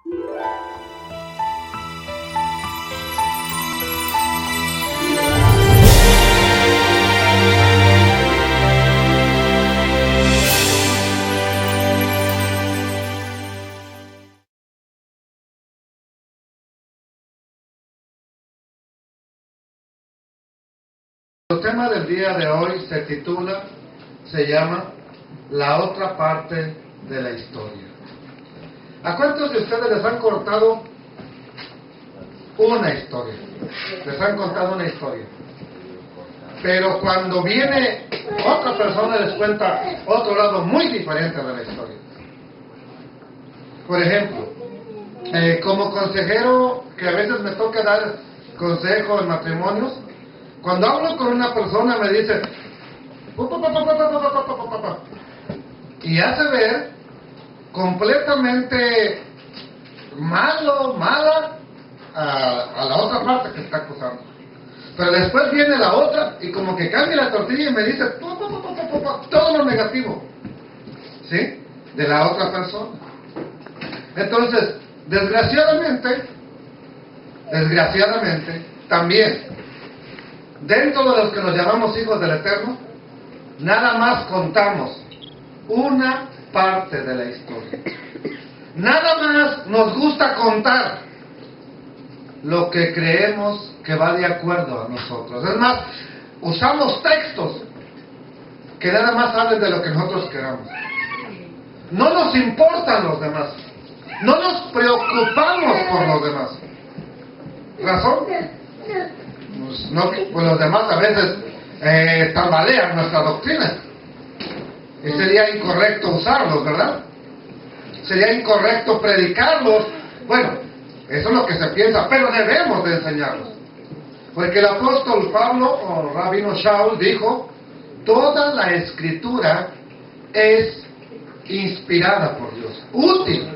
El tema del día de hoy se llama la otra parte de la historia. ¿A cuántos de ustedes les han contado una historia? Les han contado una historia. Pero cuando viene otra persona les cuenta otro lado muy diferente de la historia. Por ejemplo, como consejero, que a veces me toca dar consejo en matrimonios, cuando hablo con una persona me dice y hace ver completamente mala a la otra parte que está acusando. Pero después viene la otra y como que cambia la tortilla y me dice todo lo negativo, ¿sí? De la otra persona. Entonces, desgraciadamente, también, dentro de los que nos llamamos hijos del Eterno, nada más contamos una parte de la historia. Nada más nos gusta contar lo que creemos que va de acuerdo a nosotros. Es más, usamos textos que nada más hablen de lo que nosotros queramos. No nos importan los demás. No nos preocupamos por los demás. ¿Razón? Pues, no, pues los demás a veces tambalean nuestra doctrina. Y sería incorrecto usarlos, ¿verdad? Sería incorrecto predicarlos. Bueno, eso es lo que se piensa, pero debemos de enseñarlos. Porque el apóstol Pablo, o Rabino Shaul, dijo: toda la escritura es inspirada por Dios, útil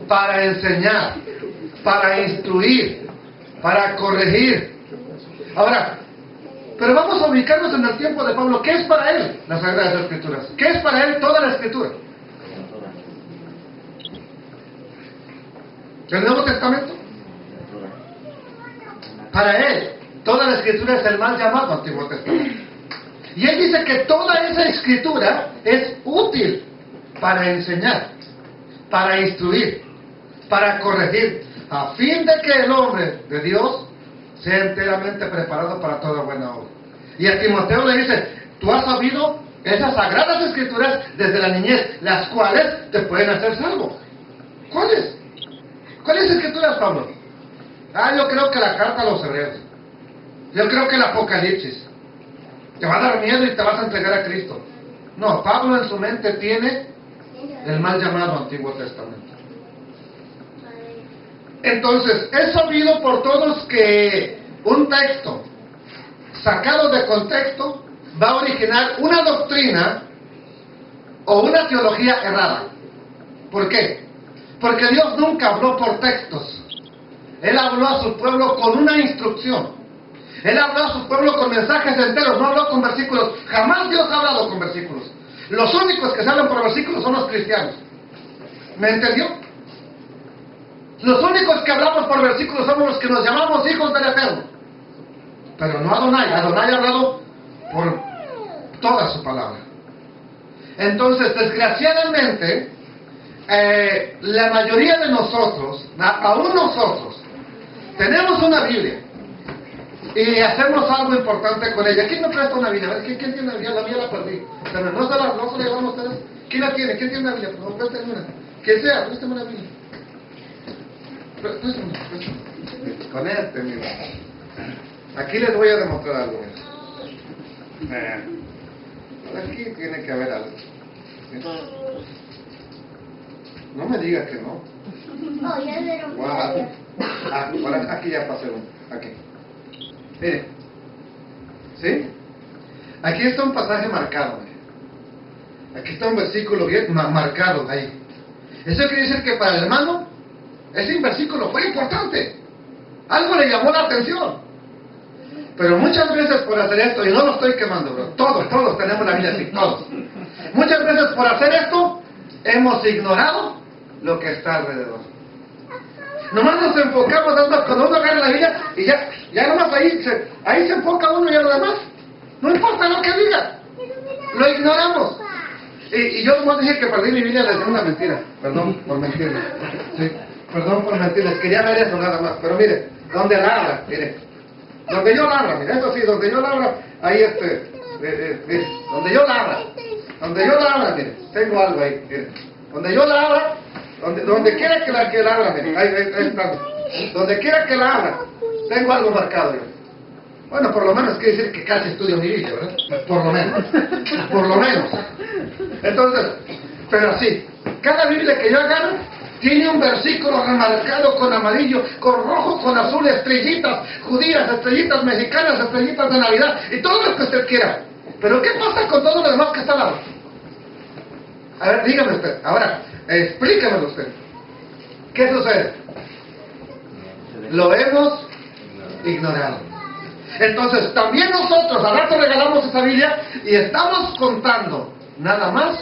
para enseñar, para instruir, para corregir. Ahora, pero vamos a ubicarnos en el tiempo de Pablo. ¿Qué es para él las Sagradas Escrituras? ¿Qué es para él toda la Escritura? ¿El Nuevo Testamento? Para él, toda la Escritura es el mal llamado Antiguo Testamento. Y él dice que toda esa Escritura es útil para enseñar, para instruir, para corregir, a fin de que el hombre de Dios sea enteramente preparado para toda buena obra. Y a Timoteo le dice: tú has sabido esas sagradas escrituras desde la niñez, las cuales te pueden hacer salvo. ¿Cuáles? ¿Cuáles escrituras, Pablo? Yo creo que la carta a los hebreos. Yo creo que el Apocalipsis. Te va a dar miedo y te vas a entregar a Cristo. No, Pablo en su mente tiene el mal llamado Antiguo Testamento. Entonces, es sabido por todos que un texto sacado de contexto va a originar una doctrina o una teología errada. ¿Por qué? Porque Dios nunca habló por textos. Él habló a su pueblo con una instrucción. Él habló a su pueblo con mensajes enteros, no habló con versículos. Jamás Dios ha hablado con versículos. Los únicos que se hablan por versículos son los cristianos. ¿Me entendió? Los únicos que hablamos por versículos somos los que nos llamamos hijos del Eterno. Pero no Adonai. Adonai ha hablado por toda su palabra. Entonces, desgraciadamente, la mayoría de nosotros, aún nosotros, tenemos una Biblia y hacemos algo importante con ella. ¿Quién me presta una Biblia? A ver, ¿quién tiene una Biblia? La mía la perdí. Pero no se la llevamos a ustedes. ¿Quién la tiene? ¿Quién tiene una Biblia? Por favor, préstame una. Que sea, préstame una Biblia. Con este, mira. Aquí les voy a demostrar algo. Aquí tiene que haber algo. No me digas que no. Oh, ya se lo Wow. Ahora aquí ya pasé uno. Aquí. Mire. ¿Sí? Aquí está un pasaje marcado. Aquí está un versículo bien marcado ahí. Eso quiere decir que para el hermano ese versículo fue importante. Algo le llamó la atención. Pero muchas veces por hacer esto, y no lo estoy quemando, bro, todos tenemos la Biblia así, todos. Muchas veces por hacer esto, hemos ignorado lo que está alrededor. Nomás nos enfocamos, nada más cuando uno agarra la Biblia y ya nomás ahí se enfoca uno y a lo demás. No importa lo que diga, lo ignoramos. Y yo nomás dije que perdí mi Biblia desde una mentira. Perdón por mentirles. Sí, perdón por mentirles. Quería ver eso nada más. Pero mire, donde labra, mire. Donde yo labra, mire, eso sí, donde yo labra, ahí mire, donde yo labra, mire, tengo algo ahí, mire. Donde yo labra, donde quiera que labra, mire, ahí está. Donde quiera que labra, tengo algo marcado yo. Bueno, por lo menos quiere decir que casi estudio mi Biblia, ¿verdad? Por lo menos. Entonces, pero así, cada Biblia que yo agarro tiene un versículo remarcado con amarillo, con rojo, con azul, estrellitas judías, estrellitas mexicanas, estrellitas de Navidad y todo lo que usted quiera. Pero ¿qué pasa con todo lo demás que está al lado? A ver, dígame usted, ahora, explíquemelo usted. ¿Qué sucede? Lo hemos ignorado. Entonces, también nosotros al rato regalamos esa Biblia y estamos contando nada más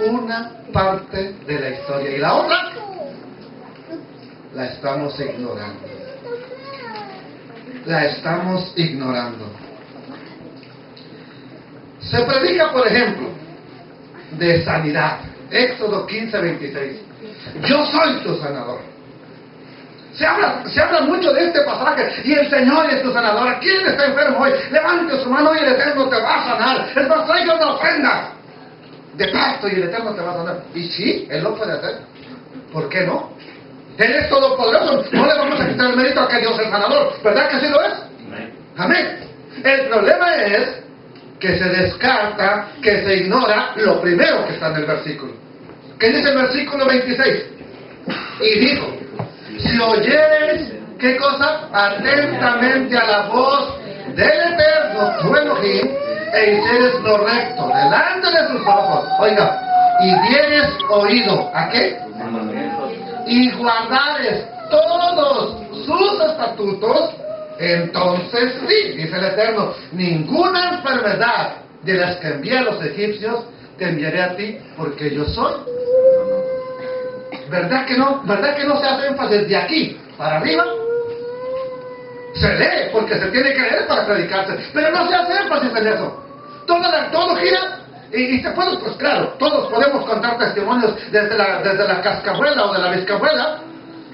una parte de la historia y la otra la estamos ignorando. La estamos ignorando. Se predica, por ejemplo, de sanidad. Éxodo 15:26. Yo soy tu sanador. Se habla mucho de este pasaje. Y el Señor es tu sanador. ¿Quién está enfermo hoy? Levante su mano y el Eterno te va a sanar. Es más, traiga una ofrenda de pasto y el Eterno te va a sanar. Y sí, Él lo puede hacer. ¿Por qué no? Él es todopoderoso. No le vamos a quitar el mérito a que Dios es sanador. ¿Verdad que sí lo es? Amén. El problema es que se descarta, que se ignora lo primero que está en el versículo. ¿Qué dice el versículo 26? Y dijo: si oyeres, ¿qué cosa? Atentamente a la voz del Eterno, tu Elohim, e hicieres lo recto delante de sus ojos. Oiga, y dieres oído, ¿a qué? Y guardares todos sus estatutos, entonces sí, dice el Eterno, ninguna enfermedad de las que envié a los egipcios te enviaré a ti, porque yo soy. ¿Verdad que no? ¿Verdad que no se hace énfasis de aquí para arriba? Se lee, porque se tiene que leer para predicarse, pero no se hace énfasis en eso. Todo gira, y se puede, pues claro, todos podemos contar testimonios desde la cascabuela o de la bisabuela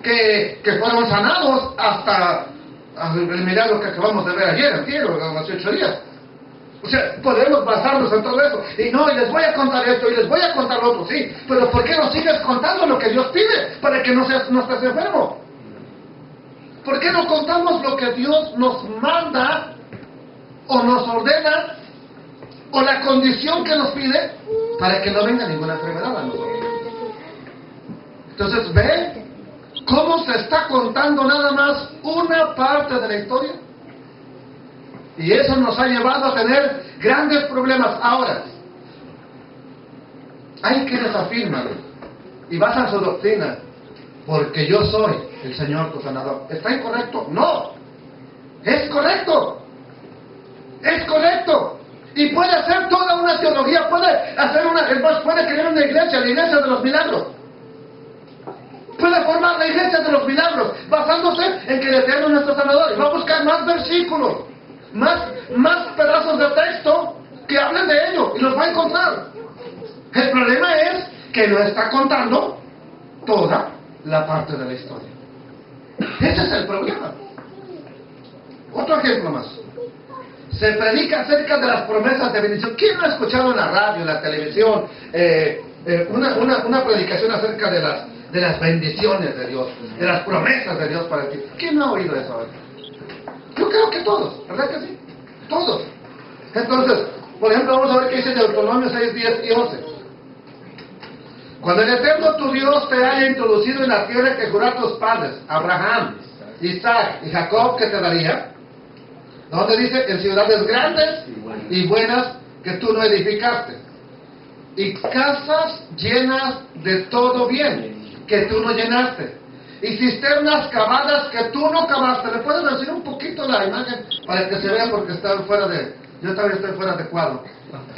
que fueron sanados hasta el milagro que acabamos de ver ayer, hace 8 días. O sea, podemos basarnos en todo eso. Y les voy a contar esto, y les voy a contar lo otro, sí. Pero ¿por qué no sigues contando lo que Dios pide? Para que no estés enfermo. ¿Por qué no contamos lo que Dios nos manda, o nos ordena, o la condición que nos pide, para que no venga ninguna enfermedad a nosotros? Entonces, ¿ve cómo se está contando nada más una parte de la historia? Y eso nos ha llevado a tener grandes problemas. Ahora, hay quienes afirman y basan su doctrina: porque yo soy el Señor tu sanador. ¿Está incorrecto? No, es correcto. Es correcto. Y puede hacer toda una teología, puede crear una iglesia, la iglesia de los milagros. Puede formar la iglesia de los milagros, basándose en que el Eterno es nuestro sanador. Y va a buscar más versículos, más pedazos de texto que hablen de ello, y los va a encontrar. El problema es que no está contando toda la parte de la historia. Ese es el problema. Otro ejemplo más. Se predica acerca de las promesas de bendición. ¿Quién no ha escuchado en la radio, en la televisión, una predicación acerca de las bendiciones de Dios, de las promesas de Dios para ti? ¿Quién no ha oído eso ahora? Yo creo que todos, ¿verdad que sí? Todos. Entonces, por ejemplo, vamos a ver qué dice Deuteronomio 6, 10 y 11. Cuando el Eterno tu Dios te haya introducido en la tierra que juró a tus padres, Abraham, Isaac y Jacob, que te daría, donde dice, en ciudades grandes y buenas que tú no edificaste, y casas llenas de todo bien que tú no llenaste, y cisternas cavadas que tú no cavaste. ¿Le puedes decir un poquito la imagen para que se vea? Porque está yo también estoy fuera de cuadro,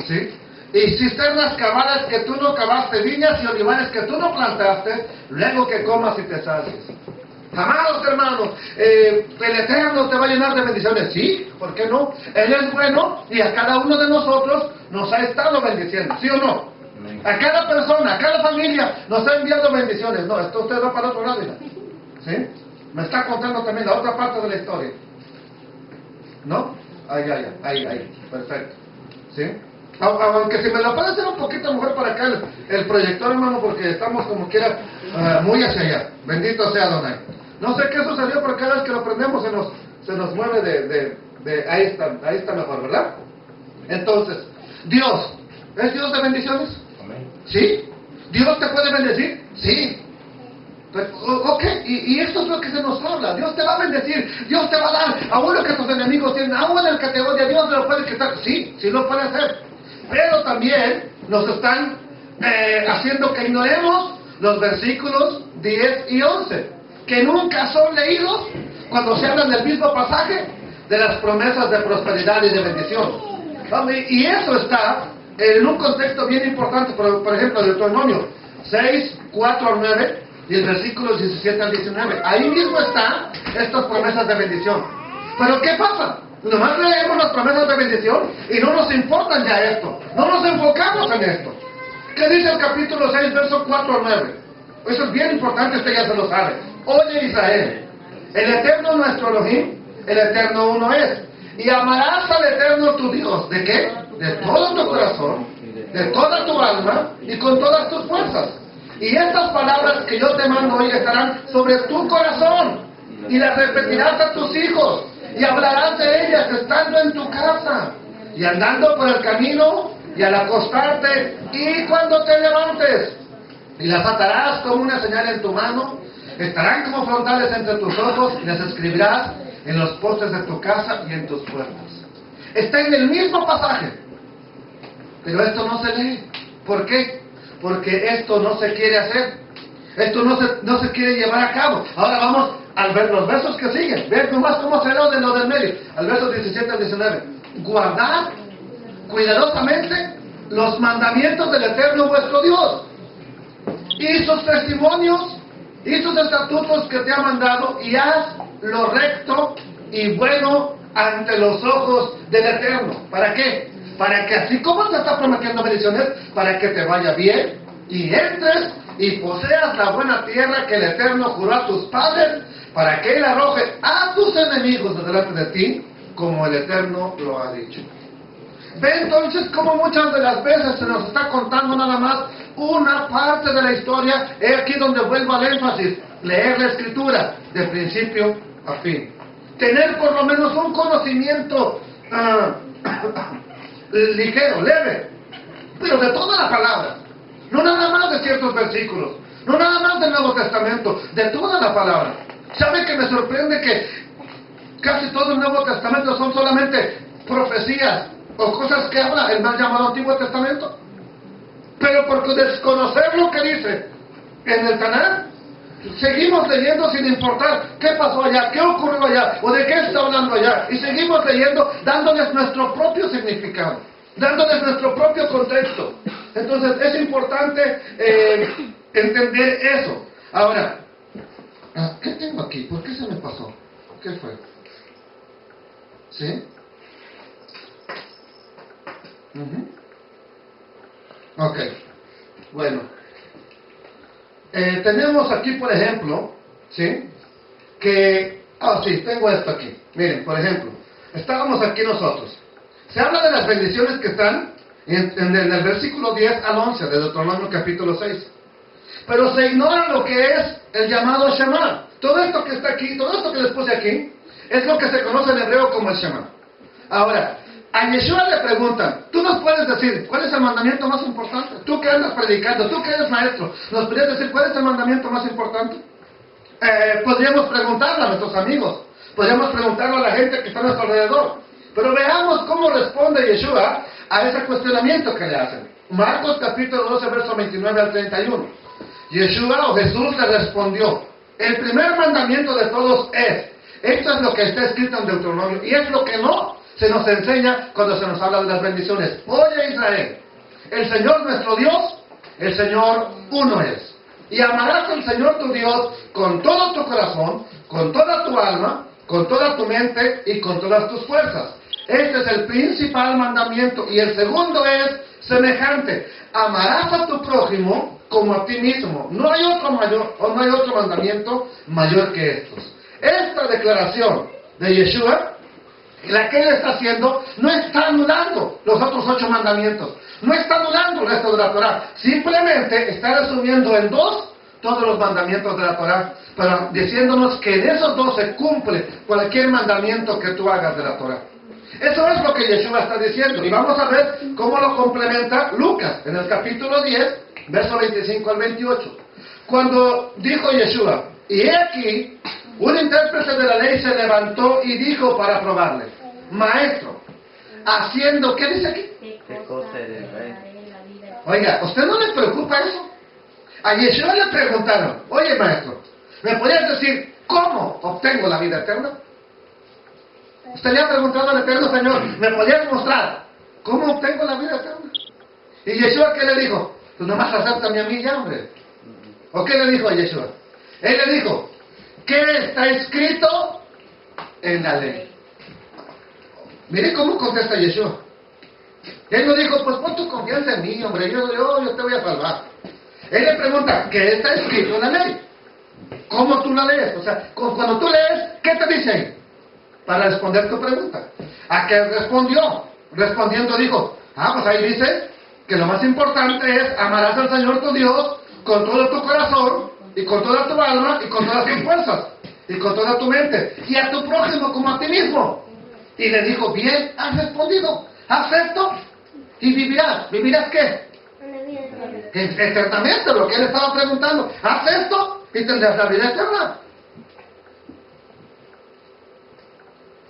¿sí? Y cisternas cavadas que tú no cavaste, viñas y olivares que tú no plantaste, luego que comas y te sacies. Amados hermanos, el Eterno te va a llenar de bendiciones. Sí, ¿por qué no? Él es bueno y a cada uno de nosotros nos ha estado bendiciendo, ¿sí o no? A cada persona, a cada familia nos ha enviado bendiciones. No, esto usted va para otro lado, hija. ¿Sí? Me está contando también la otra parte de la historia. ¿No? Ahí, perfecto. ¿Sí? Aunque si me lo puede hacer un poquito mejor para acá el proyector, hermano, porque estamos como quiera muy hacia allá. Bendito sea Adonai. No sé qué sucedió, pero cada vez que lo prendemos se nos mueve ahí está mejor, ¿verdad? Entonces, Dios, ¿es Dios de bendiciones? ¿Sí? ¿Dios te puede bendecir? Sí. Ok, y esto es lo que se nos habla. Dios te va a bendecir, Dios te va a dar, aún lo que tus enemigos tienen, aún en el que te odia, Dios lo puede quitar. Sí, sí lo puede hacer. Pero también nos están haciendo que ignoremos los versículos 10 y 11, que nunca son leídos cuando se habla del mismo pasaje de las promesas de prosperidad y de bendición. Y eso está en un contexto bien importante, por ejemplo, Deuteronomio 6, 4 al 9 y el versículo 17 al 19. Ahí mismo están estas promesas de bendición. Pero ¿qué pasa? Nomás leemos las promesas de bendición y no nos importan ya esto. No nos enfocamos en esto. ¿Qué dice el capítulo 6, verso 4 al 9? Eso es bien importante, usted ya se lo sabe. Oye Israel, el Eterno nuestro Elohim, el Eterno uno es. Y amarás al Eterno tu Dios. ¿De qué? De todo tu corazón, de toda tu alma y con todas tus fuerzas. Y estas palabras que yo te mando hoy estarán sobre tu corazón y las repetirás a tus hijos y hablarás de ellas estando en tu casa y andando por el camino y al acostarte y cuando te levantes, y las atarás como una señal en tu mano, estarán como frontales entre tus ojos y las escribirás en los postes de tu casa y en tus puertas. Está en el mismo pasaje, pero esto no se lee. ¿Por qué? Porque esto no se quiere hacer, esto no se quiere llevar a cabo. Ahora vamos a ver los versos que siguen. Vean nomás cómo se lo de lo del medio, al verso 17 al 19. Guardad cuidadosamente los mandamientos del Eterno vuestro Dios y sus testimonios y sus estatutos que te ha mandado, y haz lo recto y bueno ante los ojos del Eterno. ¿Para qué? Para que así como te está prometiendo bendiciones, para que te vaya bien y entres y poseas la buena tierra que el Eterno juró a tus padres, para que Él arroje a tus enemigos de delante de ti, como el Eterno lo ha dicho. Ve entonces cómo muchas de las veces se nos está contando nada más una parte de la historia. Es aquí donde vuelvo al énfasis: leer la Escritura de principio a fin, tener por lo menos un conocimiento ligero, leve, pero de toda la palabra, no nada más de ciertos versículos, no nada más del Nuevo Testamento, de toda la palabra. ¿Sabe que me sorprende que casi todo el Nuevo Testamento son solamente profecías o cosas que habla el mal llamado Antiguo Testamento? Pero por desconocer lo que dice en el Tanaj, seguimos leyendo sin importar qué pasó allá, qué ocurrió allá, o de qué está hablando allá. Y seguimos leyendo dándoles nuestro propio significado, dándoles nuestro propio contexto. Entonces es importante entender eso. Ahora, ¿qué tengo aquí? ¿Por qué se me pasó? ¿Qué fue? ¿Sí? Ok, bueno. Tenemos aquí, por ejemplo, ¿sí? Que, sí, tengo esto aquí. Miren, por ejemplo, estábamos aquí nosotros. Se habla de las bendiciones que están en el versículo 10 al 11 de Deuteronomio capítulo 6. Pero se ignora lo que es el llamado Shema. Todo esto que está aquí, todo esto que les puse aquí, es lo que se conoce en hebreo como el Shema. Ahora, a Yeshua le preguntan: ¿tú nos puedes decir cuál es el mandamiento más importante? Tú que andas predicando, tú que eres maestro, ¿nos podrías decir cuál es el mandamiento más importante? Podríamos preguntarlo a nuestros amigos, podríamos preguntarlo a la gente que está a nuestro alrededor. Pero veamos cómo responde Yeshua a ese cuestionamiento que le hacen. Marcos capítulo 12, verso 29 al 31. Yeshua o Jesús le respondió: el primer mandamiento de todos es, esto es lo que está escrito en Deuteronomio, y es lo que no se nos enseña cuando se nos habla de las bendiciones. Oye Israel, el Señor nuestro Dios, el Señor uno es. Y amarás al Señor tu Dios con todo tu corazón, con toda tu alma, con toda tu mente y con todas tus fuerzas. Este es el principal mandamiento. Y el segundo es semejante. Amarás a tu prójimo como a ti mismo. No hay otro mandamiento mayor que estos. Esta declaración de Yeshua, la que él está haciendo, no está anulando los otros 8 mandamientos. No está anulando el resto de la Torah. Simplemente está resumiendo en 2 todos los mandamientos de la Torah, pero diciéndonos que en esos 2 se cumple cualquier mandamiento que tú hagas de la Torah. Eso es lo que Yeshua está diciendo. Y vamos a ver cómo lo complementa Lucas en el capítulo 10, verso 25 al 28. Cuando dijo Yeshua, y he aquí, un intérprete de la ley se levantó y dijo para probarle, Maestro, haciendo, ¿qué dice aquí? ¿Qué cosa eres, rey? Oiga, ¿usted no le preocupa eso? A Yeshua le preguntaron, oye maestro, ¿me podrías decir cómo obtengo la vida eterna? Usted le ha preguntado al Eterno Señor, ¿me podrías mostrar cómo obtengo la vida eterna? Y Yeshua, ¿qué le dijo? Pues nomás acéptame a mí ya, hombre. ¿O qué le dijo a Yeshua? Él le dijo, ¿qué está escrito en la ley? Mire cómo contesta Yeshua. Él no dijo, pues pon tu confianza en mí, hombre, yo te voy a salvar. Él le pregunta, ¿qué está escrito en la ley? ¿Cómo tú la lees? O sea, cuando tú lees, ¿qué te dice ahí? Para responder tu pregunta. ¿A qué respondió? Respondiendo dijo, pues ahí dice que lo más importante es amarás al Señor tu Dios con todo tu corazón, y con toda tu alma, y con todas tus fuerzas, y con toda tu mente, y a tu prójimo como a ti mismo. Y le dijo, bien, has respondido, haz esto, y vivirás. ¿Vivirás qué? Eternamente, lo que él estaba preguntando. Haz esto, y tendrás la vida eterna.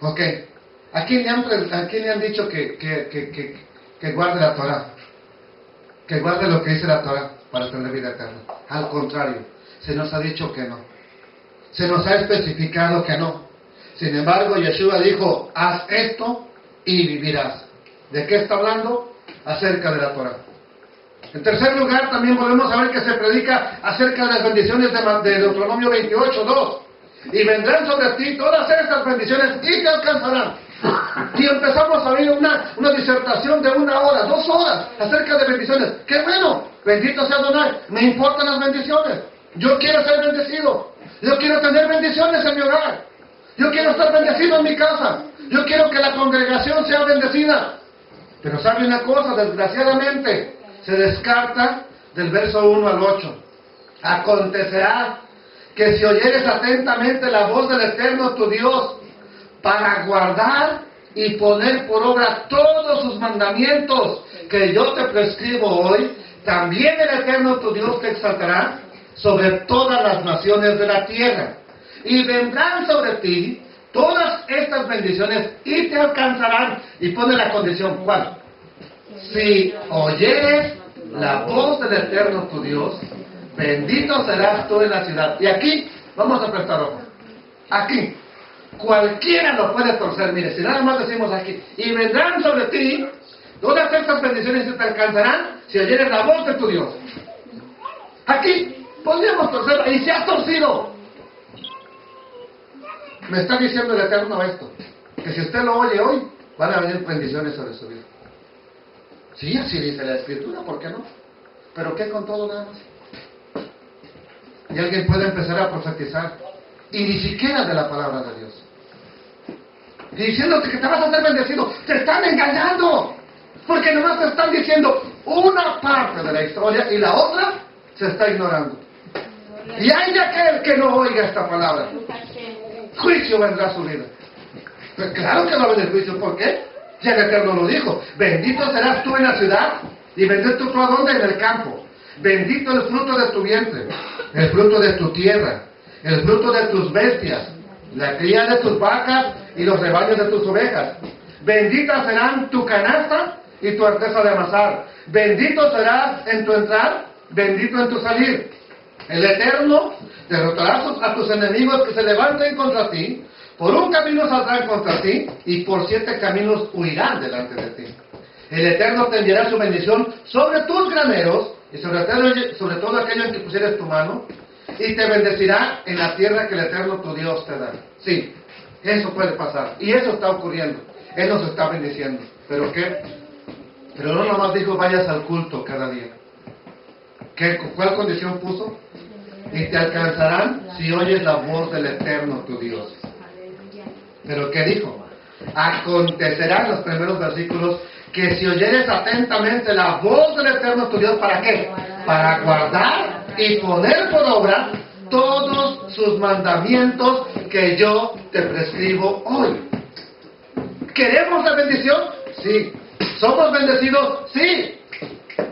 Ok, ¿a quién le han dicho que guarde la Torah? Que guarde lo que dice la Torah para tener vida eterna. Al contrario, se nos ha dicho que no. Se nos ha especificado que no. Sin embargo, Yeshua dijo, haz esto y vivirás. ¿De qué está hablando? Acerca de la Torah. En tercer lugar, también volvemos a ver que se predica acerca de las bendiciones de Deuteronomio 28:2. Y vendrán sobre ti todas estas bendiciones y te alcanzarán. Y empezamos a oír una disertación de 1 hora, 2 horas acerca de bendiciones. ¡Qué bueno! Bendito sea Adonai. Me importan las bendiciones. Yo quiero ser bendecido. Yo quiero tener bendiciones en mi hogar. Yo quiero estar bendecido en mi casa. Yo quiero que la congregación sea bendecida. Pero ¿sabe una cosa? Desgraciadamente se descarta del verso 1 al 8. Acontecerá que si oyeres atentamente la voz del Eterno tu Dios, para guardar y poner por obra todos sus mandamientos que yo te prescribo hoy, también el Eterno tu Dios te exaltará sobre todas las naciones de la tierra. Y vendrán sobre ti todas estas bendiciones y te alcanzarán. Y pone la condición, ¿cuál? Si oyeres la voz del Eterno tu Dios, bendito serás tú en la ciudad. Y aquí, vamos a prestar ojo. Aquí, cualquiera lo puede torcer. Mire, si nada más decimos aquí, y vendrán sobre ti todas estas bendiciones y te alcanzarán si oyeres la voz de tu Dios. Aquí, podríamos torcerlo, y se ha torcido. Me está diciendo el Eterno esto, que si usted lo oye hoy, van a venir bendiciones sobre su vida. Sí, así dice la Escritura, ¿por qué no? Pero ¿qué con todo nada más? Y alguien puede empezar a profetizar, y ni siquiera de la palabra de Dios. Y diciéndote que te vas a hacer bendecido, te están engañando. Porque nomás te están diciendo una parte de la historia y la otra se está ignorando. Y hay de aquel que no oiga esta palabra. Juicio vendrá a su vida. Pues claro que va a venir juicio, ¿por qué? Ya el Eterno lo dijo, bendito serás tú en la ciudad y bendito tú a donde en el campo. Bendito el fruto de tu vientre, el fruto de tu tierra, el fruto de tus bestias, la cría de tus vacas y los rebaños de tus ovejas. Benditas serán tu canasta y tu arteza de amasar. Bendito serás en tu entrar, bendito en tu salir. El Eterno derrotará a tus enemigos que se levanten contra ti. Por un camino saldrán contra ti, y por 7 caminos huirán delante de ti. El Eterno te enviará su bendición sobre tus graneros y sobre todo aquello en que pusieres tu mano, y te bendecirá en la tierra que el Eterno tu Dios te da. Sí, eso puede pasar, y eso está ocurriendo. Él nos está bendiciendo. ¿Pero qué? Pero no nomás dijo vayas al culto cada día. ¿Cuál condición puso? Y te alcanzarán si oyes la voz del Eterno tu Dios. ¿Pero qué dijo? Acontecerá en los primeros versículos que si oyeres atentamente la voz del Eterno tu Dios, ¿para qué? Para guardar y poner por obra todos sus mandamientos que yo te prescribo hoy. ¿Queremos la bendición? Sí. ¿Somos bendecidos? Sí.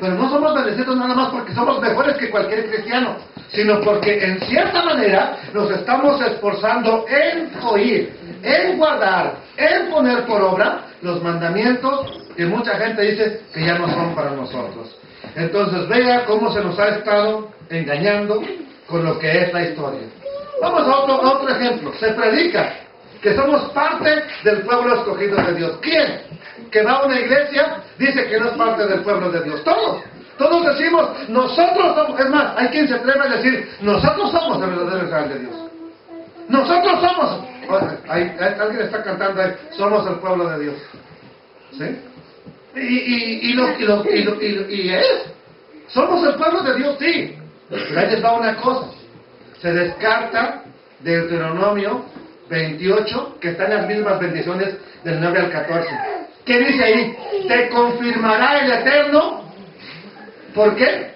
Pero no somos bendecidos nada más porque somos mejores que cualquier cristiano, sino porque en cierta manera nos estamos esforzando en oír, en guardar, en poner por obra los mandamientos que mucha gente dice que ya no son para nosotros. Entonces vea cómo se nos ha estado engañando con lo que es la historia. Vamos a otro ejemplo. Se predica que somos parte del pueblo escogido de Dios. ¿Quién? Que va a una iglesia dice que no es parte del pueblo de Dios. Todos decimos, nosotros somos. Es más, hay quien se atreve a decir, nosotros somos el verdadero Israel de Dios. Nosotros somos. Alguien está cantando ahí, somos el pueblo de Dios. ¿Sí? Y es. Somos el pueblo de Dios, sí. Pero ahí les va una cosa. Se descarta Deuteronomio 28, que está en las mismas bendiciones del 9 al 14. ¿Qué dice ahí? Te confirmará el Eterno. ¿Por qué?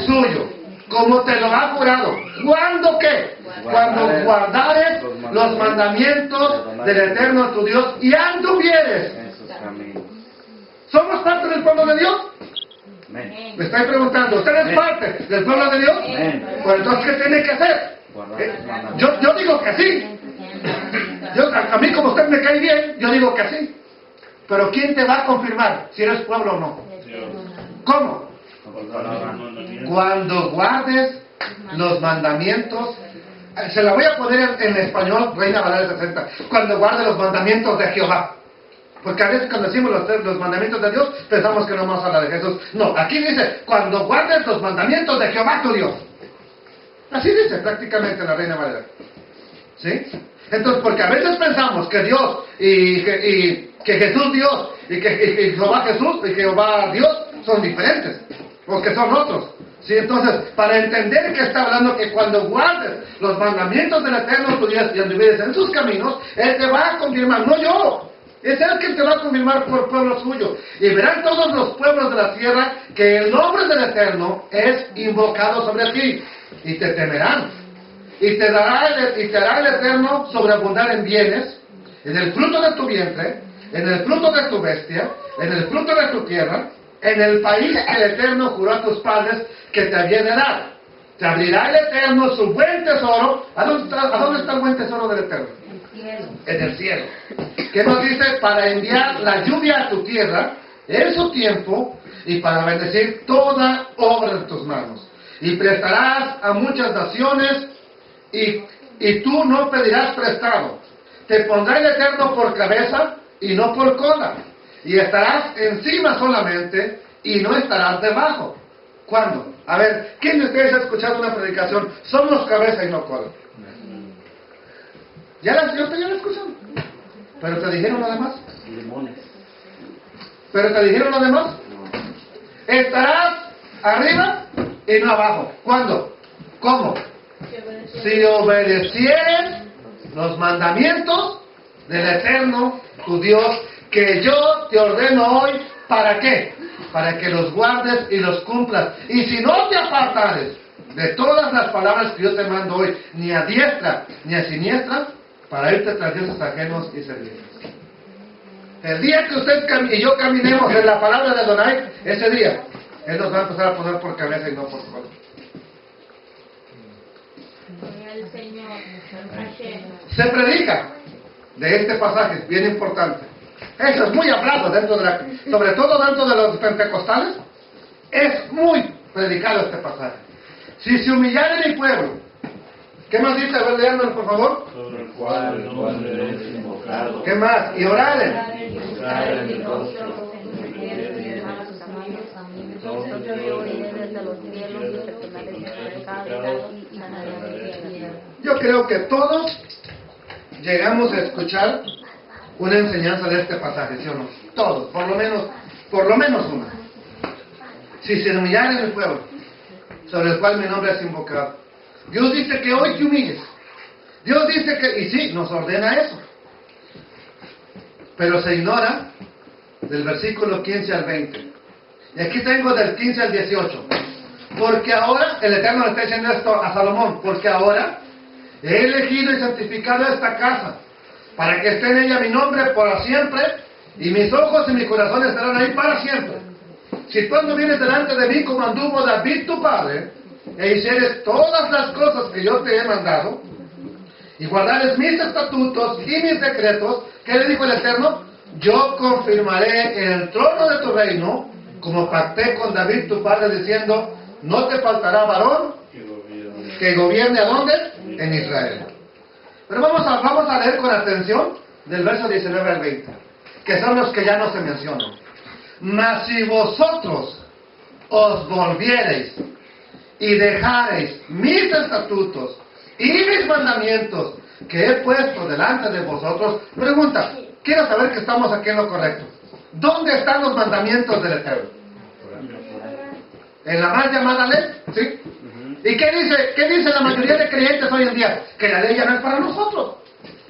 Suyo. Como te lo ha jurado. ¿Cuándo qué? Cuando guardares los mandamientos del Eterno tu Dios y anduvieres. ¿Somos parte del pueblo de Dios? Me estoy preguntando, ¿usted es parte del pueblo de Dios? Pues entonces, ¿qué tiene que hacer? Yo digo que sí. A mí, como usted me cae bien, yo digo que sí. Pero ¿quién te va a confirmar si eres pueblo o no? ¿Cómo? Cuando guardes los mandamientos. Se la voy a poner en español, Reina Valera 60. Cuando guardes los mandamientos de Jehová. Porque a veces cuando decimos los mandamientos de Dios, pensamos que no vamos a hablar de Jesús. No, aquí dice, cuando guardes los mandamientos de Jehová tu Dios. Así dice prácticamente la Reina Valera. ¿Sí? Entonces, porque a veces pensamos que Dios y que Jesús Dios y que Jehová Jesús y Jehová Dios son diferentes, o que son otros. ¿Sí? Entonces, para entender que está hablando que cuando guardes los mandamientos del Eterno tu Dios y anduvieres en sus caminos, Él te va a confirmar, no yo. Es Él quien te va a confirmar por pueblo suyo. Y verán todos los pueblos de la tierra que el nombre del Eterno es invocado sobre ti. Y te temerán. Y te hará el Eterno sobreabundar en bienes, en el fruto de tu vientre, en el fruto de tu bestia, en el fruto de tu tierra, en el país que el Eterno juró a tus padres que te había de dar. Te abrirá el Eterno su buen tesoro. ¿A dónde está el buen tesoro del Eterno? En el cielo. ¿Qué nos dice? Para enviar la lluvia a tu tierra en su tiempo y para bendecir toda obra de tus manos. Y prestarás a muchas naciones y tú no pedirás prestado. Te pondrá el Eterno por cabeza y no por cola. Y estarás encima solamente y no estarás debajo. ¿Cuándo? A ver, ¿quién de ustedes ha escuchado una predicación? Somos cabeza y no cola. ¿Ya la escucharon? ¿Pero te dijeron lo demás? ¿Pero te dijeron lo demás? Estarás arriba y no abajo. ¿Cuándo? ¿Cómo? Si obedecieres los mandamientos del Eterno, tu Dios, que yo te ordeno hoy, ¿para qué? Para que los guardes y los cumplas. Y si no te apartares de todas las palabras que yo te mando hoy, ni a diestra ni a siniestra, para irte tras dioses ajenos y servirles. El día que usted y yo caminemos en la palabra de Adonai, ese día, Él nos va a empezar a poner por cabeza y no por cola. Se predica de este pasaje, bien importante. Eso es muy hablado sobre todo dentro de los pentecostales, es muy predicado este pasaje. Si se humillare mi pueblo, ¿qué más dice? A ver, leándolo por favor. Sobre el cual es invocado. ¿Qué más? Y oraren. yo oiré desde los cielos y perdonaré sus pecados y sanaré mi tierra. Yo creo que todos llegamos a escuchar una enseñanza de este pasaje, ¿sí o no? Todos, por lo menos una. Si se humillara el pueblo, sobre el cual mi nombre es invocado. Dios dice que hoy te humilles. Dios dice que, y sí, nos ordena eso. Pero se ignora del versículo 15 al 20. Y aquí tengo del 15 al 18. Porque ahora, el Eterno le está diciendo esto a Salomón, porque ahora he elegido y santificado esta casa, para que esté en ella mi nombre por siempre, y mis ojos y mi corazón estarán ahí para siempre. Si tú no vienes delante de mí como anduvo David tu padre, e hicieres todas las cosas que yo te he mandado, y guardares mis estatutos y mis decretos, ¿qué le dijo el Eterno? Yo confirmaré el trono de tu reino, como pacté con David tu padre, diciendo, no te faltará varón que gobierne ¿a dónde? En Israel. Pero vamos a leer con atención del verso 19 al 20, que son los que ya no se mencionan. Mas si vosotros os volviereis y dejareis mis estatutos y mis mandamientos que he puesto delante de vosotros, pregunta, quiero saber que estamos aquí en lo correcto. ¿Dónde están los mandamientos del Eterno? En la mal llamada ley, ¿sí? ¿Y qué dice la mayoría de creyentes hoy en día? Que la ley ya no es para nosotros.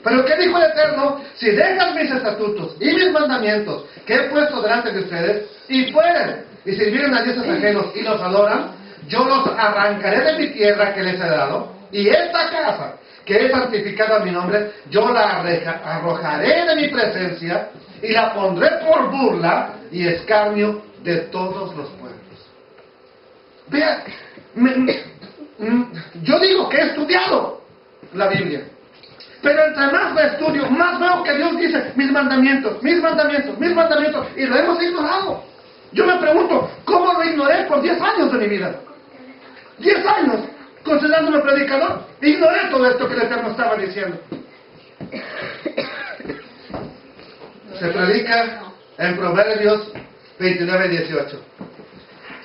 Pero ¿qué dijo el Eterno? Si dejan mis estatutos y mis mandamientos que he puesto delante de ustedes, y fueren y sirvieren a dioses ajenos y los adoran, yo los arrancaré de mi tierra que les he dado, y esta casa que he santificado a mi nombre, yo la arrojaré de mi presencia y la pondré por burla y escarnio de todos los pueblos. Vea, yo digo que he estudiado la Biblia, pero entre más lo estudio, más veo que Dios dice mis mandamientos, mis mandamientos, mis mandamientos, y lo hemos ignorado. Yo me pregunto, ¿cómo lo ignoré por 10 años de mi vida? 10 años, considerándome predicador, ignoré todo esto que el Eterno estaba diciendo. Se predica en Proverbios 29-18.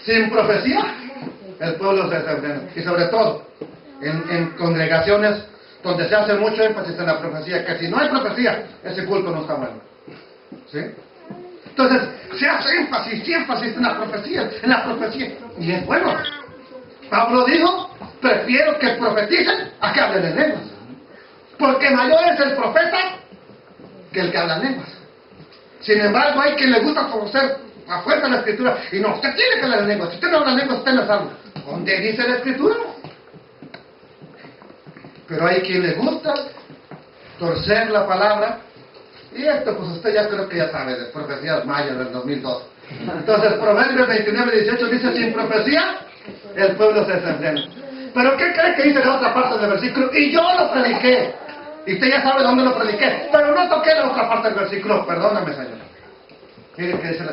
Sin profecía, el pueblo se desenfrena. Y sobre todo, en congregaciones donde se hace mucho énfasis en la profecía, que si no hay profecía, ese culto no está bueno. ¿Sí? Entonces, se hace énfasis en la profecía, y es bueno. Pablo dijo, prefiero que profeticen a que hablen en lenguas, porque mayor es el profeta que el que habla en lenguas. Sin embargo, hay quien le gusta conocer a fuerza la Escritura, y no, usted tiene que hablar en lenguas. Si usted no habla en lenguas, usted no es salvo. ¿Dónde dice la Escritura? Pero hay quien le gusta torcer la palabra, y esto pues usted ya creo que ya sabe, de profecías mayas del 2002. Entonces, Proverbios 29-18 dice, sin profecía, el pueblo se desenfrena. Pero ¿qué cree que dice la otra parte del versículo? Y yo lo prediqué. Y usted ya sabe dónde lo prediqué, pero no toqué la otra parte del versículo. Perdóname, Señor. Mire que dice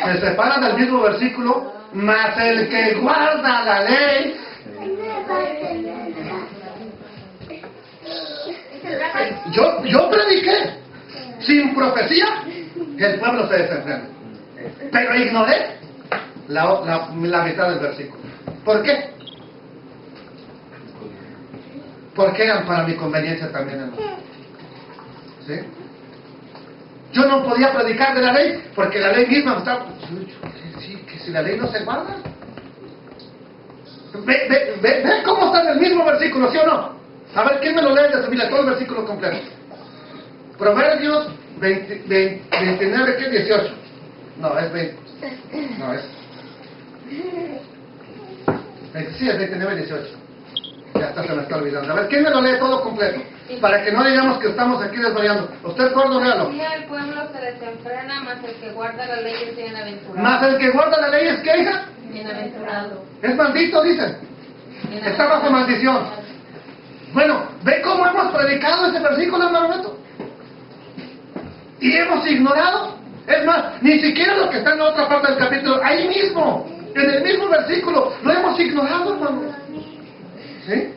se separa del mismo versículo, mas el que guarda la ley. Yo prediqué sin profecía, el pueblo se desenfrena. Pero ignoré la mitad del versículo. ¿Por qué? Porque eran para mi conveniencia también, hermano. ¿Sí? Yo no podía predicar de la ley, porque la ley misma me estaba... que si la ley no se guarda. Ve cómo está en el mismo versículo, ¿sí o no? A ver, ¿quién me lo lee de su Biblia? Todo el versículo completo. Proverbios 29, ¿qué? 18. No, es 20. No, es... Sí, es 29, 18. Ya hasta se me está olvidando. A ver, ¿quién me lo lee todo completo? Para que no digamos que estamos aquí desvariando. Usted, gordo, léalo. Si el pueblo se desenfrena, mas el que guarda la ley es bienaventurado. Más el que guarda la ley es que, hija, Bienaventurado. es maldito, dicen. Está bajo maldición. Bueno, ¿ve cómo hemos predicado este versículo, hermano Beto? Y hemos ignorado. Es más, ni siquiera lo que está en la otra parte del capítulo, ahí mismo, en el mismo versículo, lo hemos ignorado, hermano. ¿Sí?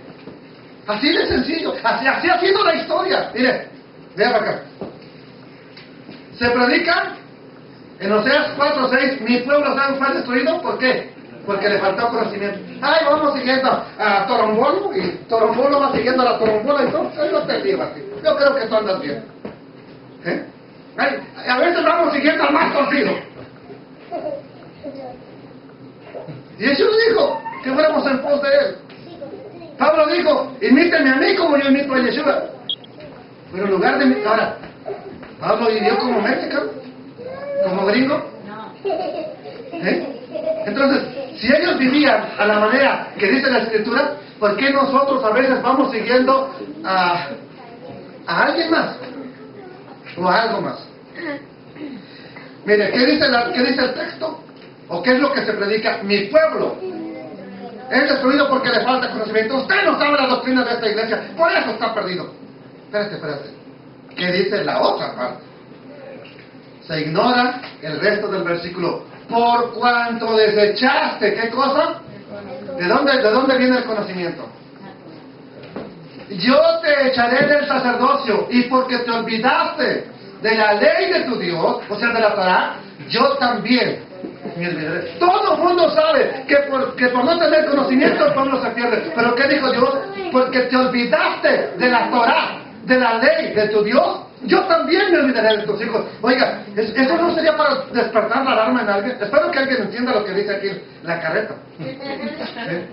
Así de sencillo, así ha sido la historia. Mire, vea para acá. Se predica En Oseas 4:6, mi pueblo fue destruido, ¿por qué? Porque le faltó conocimiento. Ay, vamos siguiendo a Torombolo, y Torombolo va siguiendo a la Torombola, y todo, él no te lleva así. Yo creo que tú andas bien. ¿Eh? Ay, a veces vamos siguiendo al más torcido. Y Jesús dijo que fuéramos en pos de él. Pablo dijo, imíteme a mí como yo imito a Yeshua. Pero en lugar de imitar, ahora, Pablo vivió como mexicano, como gringo. ¿Eh? Entonces, si ellos vivían a la manera que dice la Escritura, ¿por qué nosotros a veces vamos siguiendo a alguien más? O a algo más. Mire, ¿qué dice el texto? ¿O qué es lo que se predica? Mi pueblo es destruido porque le falta conocimiento. Usted no sabe la doctrina de esta iglesia, por eso está perdido. Espérate. ¿Qué dice la otra parte? Se ignora el resto del versículo. Por cuanto desechaste, ¿qué cosa? ¿De dónde viene el conocimiento? Yo te echaré del sacerdocio, y porque te olvidaste de la ley de tu Dios, o sea, de la Torah, yo también me olvidaré. Todo el mundo sabe que por no tener conocimiento el pueblo se pierde. Pero ¿qué dijo Dios? Porque te olvidaste de la Torah, de la ley de tu Dios, yo también me olvidaré de tus hijos. Oiga, ¿eso no sería para despertar la alarma en alguien? Espero que alguien entienda lo que dice aquí la carreta. ¿Sí?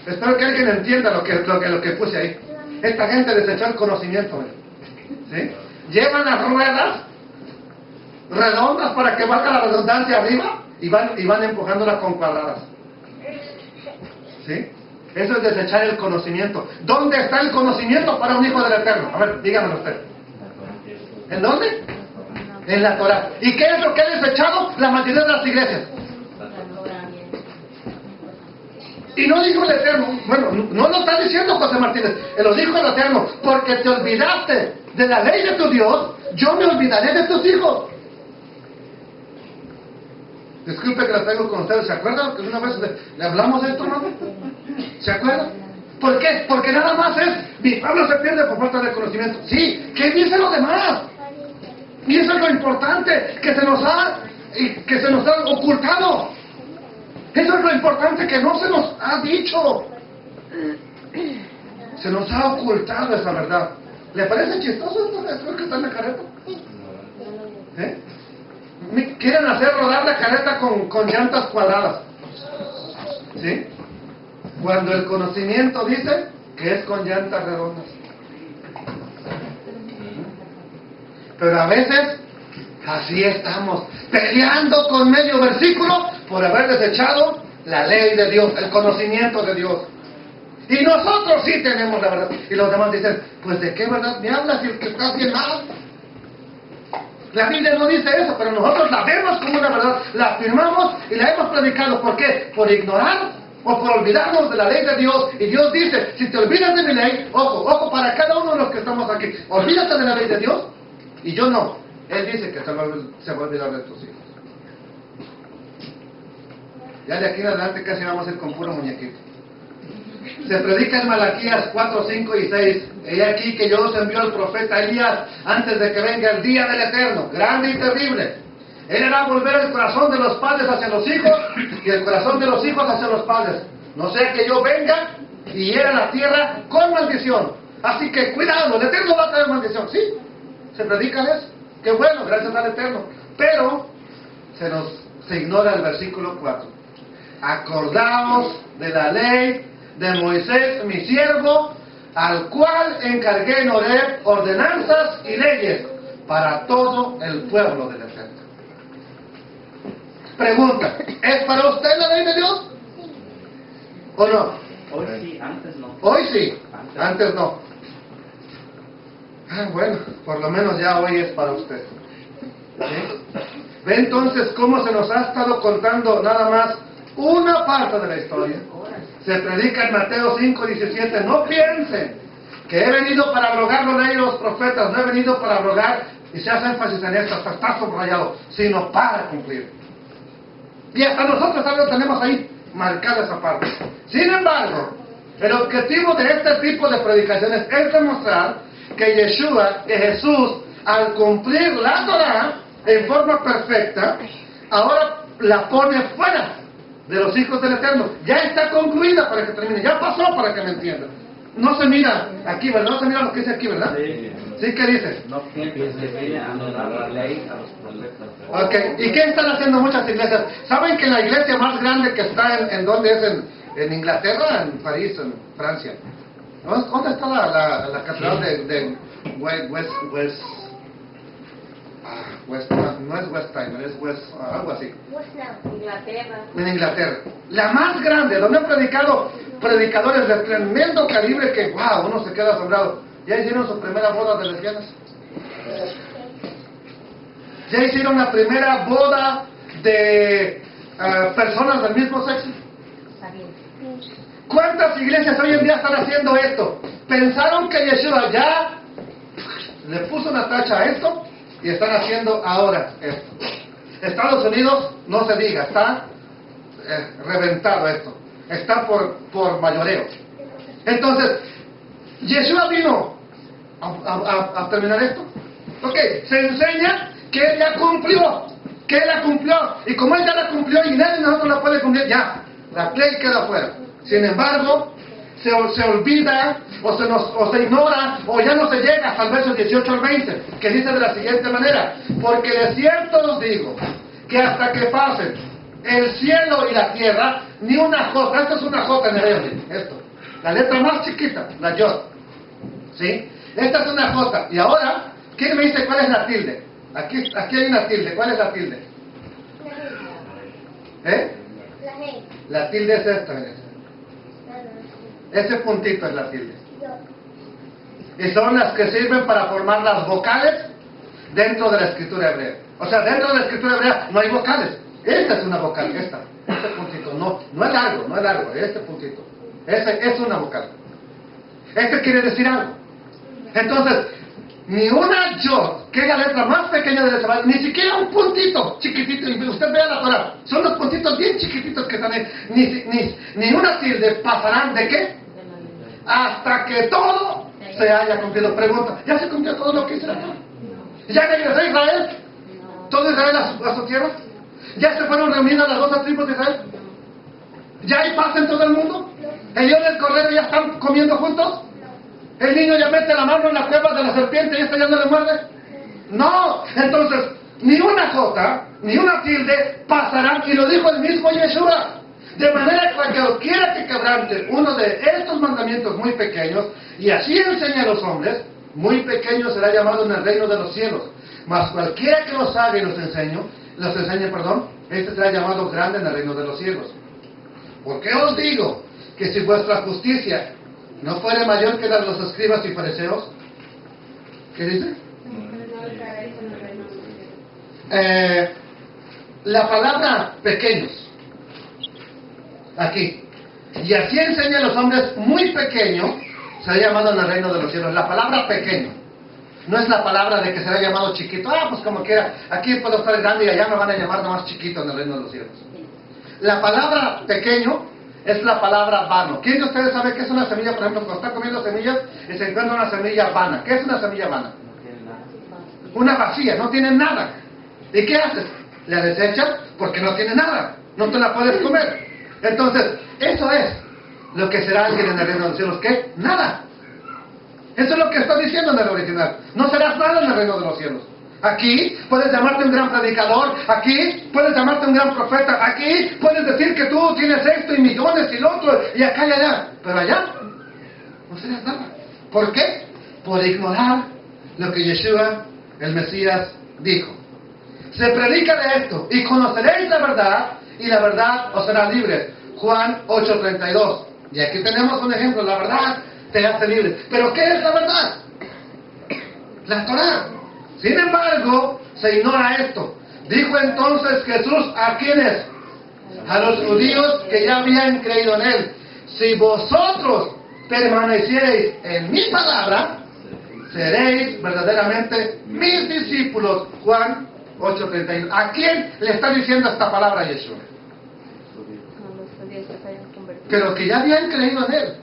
Espero que alguien entienda lo que puse ahí. Esta gente desechó el conocimiento. ¿Sí? Llevan las ruedas redondas para que valga la redundancia arriba y van empujándolas con cuadradas. ¿Sí? Eso es desechar el conocimiento. ¿Dónde está el conocimiento para un hijo del Eterno? A ver, dígamelo usted. ¿En dónde? En la Torah. ¿Y qué es lo que ha desechado la mayoría de las iglesias? Y no dijo el Eterno, bueno, no lo está diciendo José Martínez, lo dijo el Eterno, porque te olvidaste de la ley de tu Dios, yo me olvidaré de tus hijos. Disculpe que la traigo con ustedes, ¿se acuerdan que una vez le hablamos de esto, hermano? ¿Se acuerdan? ¿Por qué? Porque nada más mi pueblo se pierde por falta de conocimiento. Sí, ¿qué dice lo demás? Y eso es lo importante, que se nos ha ocultado. Eso es lo importante, que no se nos ha dicho. Se nos ha ocultado esa verdad. ¿Le parece chistoso esto que está en la carreta? ¿Eh? Quieren hacer rodar la carreta con llantas cuadradas. ¿Sí? Cuando el conocimiento dice que es con llantas redondas. Pero a veces así estamos, peleando con medio versículo por haber desechado la ley de Dios, el conocimiento de Dios. Y nosotros sí tenemos la verdad. Y los demás dicen, pues ¿de qué verdad me hablas si el que estás bien mal? La Biblia no dice eso, pero nosotros la vemos como una verdad, la afirmamos y la hemos predicado. ¿Por qué? Por ignorar o por olvidarnos de la ley de Dios. Y Dios dice, si te olvidas de mi ley, ojo para cada uno de los que estamos aquí, olvídate de la ley de Dios y yo no. Él dice que se va a olvidar de tus hijos. Ya de aquí en adelante casi vamos a ir con puro muñequito. Se predica en Malaquías 4, 5 y 6. He aquí que yo os envío al profeta Elías antes de que venga el día del Eterno, grande y terrible. Él hará volver el corazón de los padres hacia los hijos y el corazón de los hijos hacia los padres. No sea que yo venga y hiera la tierra con maldición. Así que cuidado, el Eterno va a traer maldición. Sí, se predica eso. Qué bueno, gracias al Eterno. Pero se ignora el versículo 4. Acordaos de la ley de Moisés, mi siervo, al cual encargué en Horeb ordenanzas y leyes para todo el pueblo del Eterno. Pregunta, ¿es para usted la ley de Dios? ¿O no? Hoy sí, antes no. Hoy sí, antes no. Bueno, por lo menos ya hoy es para usted. ¿Sí? ¿Ve entonces cómo se nos ha estado contando nada más una parte de la historia? Se predica en Mateo 5, 17. No piensen que he venido para abrogar la ley de los profetas. No he venido para abrogar, y se hace énfasis en esto, hasta está subrayado, sino para cumplir. Y hasta nosotros también tenemos ahí marcada esa parte. Sin embargo, el objetivo de este tipo de predicaciones es demostrar que Yeshua, que Jesús, al cumplir la Torah en forma perfecta, ahora la pone fuera de los hijos del Eterno. Ya está concluida para que termine, ya pasó para que me entiendan. No se mira aquí, ¿verdad? No se mira lo que dice aquí, ¿verdad? Sí. ¿Sí? ¿Qué dice? No pienses de anular la ley a los profetas. Ok, ¿y qué están haciendo muchas iglesias? ¿Saben que la iglesia más grande que está en dónde es? En Inglaterra, en París, en Francia. ¿Dónde está la catedral de no es Westheimer, es algo así. What's now? Inglaterra. En Inglaterra. La más grande, donde han predicado predicadores de tremendo calibre que, wow, uno se queda asombrado. ¿Ya hicieron su primera boda de lesbianas? ¿Ya hicieron la primera boda de personas del mismo sexo? Está bien. ¿Cuántas iglesias hoy en día están haciendo esto? Pensaron que Yeshua ya le puso una tacha a esto y están haciendo ahora esto. Estados Unidos, no se diga, está reventado esto. Está por mayoreo. Entonces, Yeshua vino a terminar esto. Ok, se enseña que Él ya cumplió. Que Él la cumplió. Y como Él ya la cumplió y nadie de nosotros la puede cumplir, ya, la ley queda fuera. Sin embargo, se olvida o se ignora o ya no se llega hasta el verso 18 al 20, que dice de la siguiente manera: porque de cierto os digo que hasta que pasen el cielo y la tierra, ni una jota, esto es una jota en hebreo, esto, la letra más chiquita, la yod, ¿sí? Esta es una jota. Y ahora, ¿quién me dice cuál es la tilde? Aquí hay una tilde, ¿cuál es la tilde? ¿Eh? La ley. La tilde es esta, ese puntito es la tilde. Y son las que sirven para formar las vocales dentro de la escritura hebrea. O sea, dentro de la escritura hebrea no hay vocales. Esta es una vocal, este puntito. No es largo, este puntito. Ese es una vocal. Este quiere decir algo. Entonces, ni una yod, que es la letra más pequeña del Shabbat, ni siquiera un puntito chiquitito, y usted vea la Torah, son los puntitos bien chiquititos que están ahí, ni una tilde pasarán ¿de qué? Hasta que todo se haya cumplido. Pregunta, ¿ya se cumplió todo lo que hizo Israel? ¿Ya regresó Israel? ¿Todo Israel a su tierra? ¿Ya se fueron reunidas las 12 tribus de Israel? ¿Ya hay paz en todo el mundo? ¿El león y el cordero ya están comiendo juntos? ¿El niño ya mete la mano en la cueva de la serpiente y esta ya no le muerde? No, entonces, ni una jota, ni una tilde pasarán, y lo dijo el mismo Yeshua. De manera que cualquiera que quebrante uno de estos mandamientos muy pequeños, y así enseña a los hombres, muy pequeño será llamado en el reino de los cielos. Mas cualquiera que los haga y los enseñe, este será llamado grande en el reino de los cielos. ¿Por qué os digo que si vuestra justicia no fuere mayor que la de los escribas y fariseos? ¿Qué dice? La palabra pequeños, aquí, y así enseña a los hombres muy pequeño, será llamado en el reino de los cielos. La palabra pequeño no es la palabra de que será llamado chiquito. Pues como quiera, aquí puedo estar grande y allá me van a llamar nomás chiquito en el reino de los cielos. La palabra pequeño es la palabra vano. ¿Quién de ustedes sabe qué es una semilla? Por ejemplo, cuando está comiendo semillas y se encuentra una semilla vana. ¿Qué es una semilla vana? Una vacía, no tiene nada. ¿Y qué haces? La desechas porque no tiene nada. No te la puedes comer. Entonces, eso es lo que será alguien en el reino de los cielos. ¿Qué? Nada. Eso es lo que está diciendo en el original. No serás nada en el reino de los cielos. Aquí puedes llamarte un gran predicador, aquí puedes llamarte un gran profeta, aquí puedes decir que tú tienes esto y millones y lo otro, y acá y allá. Pero allá no serás nada. ¿Por qué? Por ignorar lo que Yeshua, el Mesías, dijo. Se predica de esto, y conoceréis la verdad, y la verdad os hará libres. Juan 8:32. Y aquí tenemos un ejemplo, la verdad te hace libre. ¿Pero qué es la verdad? La Torah. Sin embargo, se ignora esto. Dijo entonces Jesús, ¿a quiénes? A los judíos que ya habían creído en Él. Si vosotros permaneciereis en mi palabra, seréis verdaderamente mis discípulos. Juan 8:31. ¿A quién le está diciendo esta palabra Yeshua? No, los judíos que se hayan convertido. Pero que ya habían creído en Él.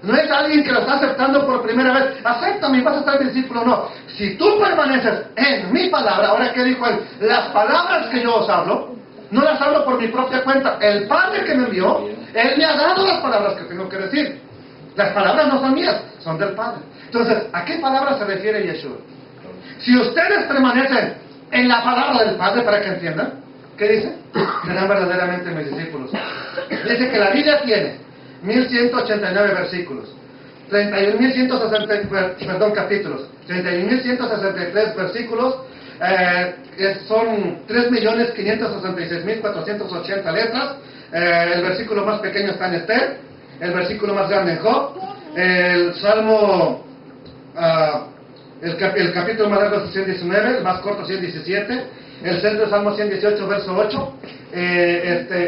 No es alguien que lo está aceptando por primera vez. Acéptame y vas a ser mi discípulo. No. Si tú permaneces en mi palabra, ahora que dijo él, las palabras que yo os hablo, no las hablo por mi propia cuenta. El Padre que me envió, Él me ha dado las palabras que tengo que decir. Las palabras no son mías, son del Padre. Entonces, ¿a qué palabra se refiere Yeshua? Si ustedes permanecen en la palabra del Padre, para que entiendan, ¿qué dice? Serán verdaderamente mis discípulos. Dice que la Biblia tiene 1189 versículos, 31.160 capítulos, 31.163 versículos, son 3.566.480 letras. El versículo más pequeño está en Esther, el versículo más grande en Job, el Salmo, el capítulo más largo es 119, el más corto 117, el centro es Salmo 118, verso 8,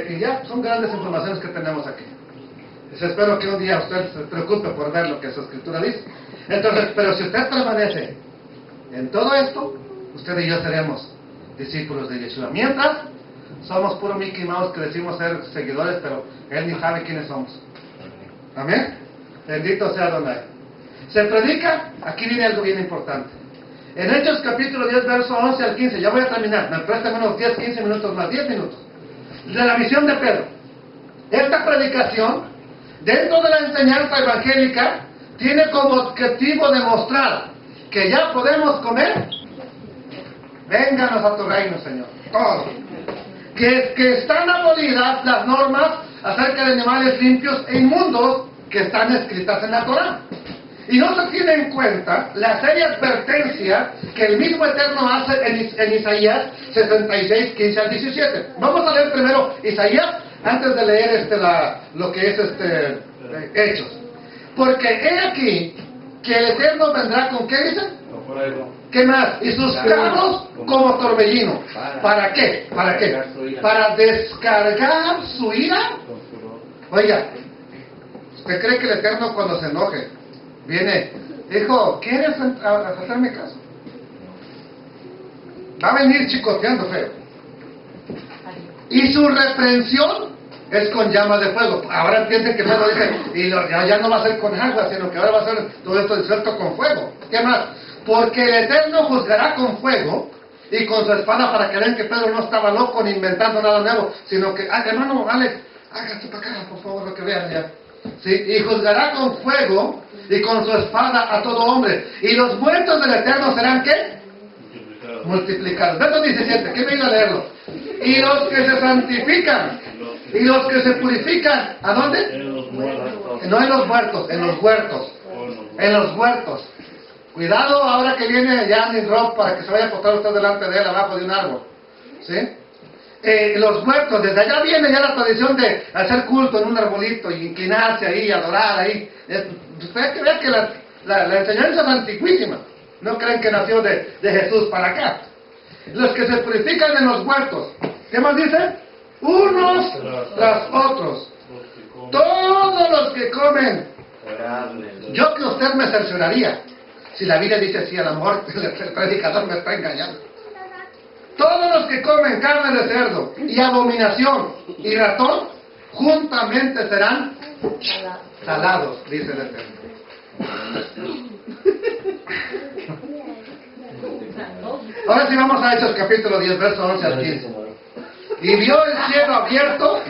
y ya, son grandes informaciones que tenemos aquí. Espero que un día usted se preocupe por ver lo que su escritura dice. Entonces, pero si usted permanece en todo esto, usted y yo seremos discípulos de Yeshua. Mientras, somos puro Mickey Mouse que decimos ser seguidores, pero Él ni sabe quiénes somos. Amén. Bendito sea Adonai. Se predica, aquí viene algo bien importante. En Hechos capítulo 10, verso 11 al 15, ya voy a terminar, me prestan unos 10, 15 minutos más, 10 minutos. De la misión de Pedro. Esta predicación, dentro de la enseñanza evangélica, tiene como objetivo demostrar que ya podemos comer. Vénganos a tu reino, Señor. Todo. Que están abolidas las normas acerca de animales limpios e inmundos que están escritas en la Torá. Y no se tiene en cuenta la seria advertencia que el mismo Eterno hace en Isaías 66, 15 al 17. Vamos a leer primero Isaías antes de leer lo que es Hechos. Porque he aquí que el Eterno vendrá con ¿qué dice? ¿Qué más? Y sus carros como torbellino. ¿Para qué? ¿Para qué? Para descargar su ira. Oiga, ¿usted cree que el Eterno cuando se enoje viene, hijo, ¿quieres hacerme caso? Va a venir chicoteando feo. Y su reprensión es con llamas de fuego. Ahora entienden que Pedro dice, y ya no va a ser con agua, sino que ahora va a ser todo esto disuelto con fuego. ¿Qué más? Porque el Eterno juzgará con fuego y con su espada, para que vean que Pedro no estaba loco ni inventando nada nuevo, sino que, hermano Alex, hágase para acá, por favor, lo que vean ya. ¿Sí? Y juzgará con fuego y con su espada a todo hombre. Y los muertos del Eterno serán ¿qué? Multiplicados. Verso 17, ¿qué me iba a leerlo? Y los que se santifican y los que se purifican, ¿a dónde? No en los muertos, en los huertos. En los huertos. Cuidado ahora que viene Jan y Rob para que se vaya a postar usted delante de él abajo de un árbol. ¿Sí? Los huertos, desde allá viene ya la tradición de hacer culto en un arbolito y inclinarse ahí, adorar ahí. Usted que vea que la enseñanza es antiquísima. No creen que nació de Jesús para acá. Los que se purifican en los huertos. ¿Qué más dice? Unos tras otros. Todos los que comen. Yo que usted me cercioraría. Si la Biblia dice así, a lo mejor el predicador me está engañando. Todos los que comen carne de cerdo y abominación y ratón, juntamente serán salados, dice el Eterno. Ahora sí vamos a Hechos capítulo 10, verso 11 al 15. Y vio el cielo abierto.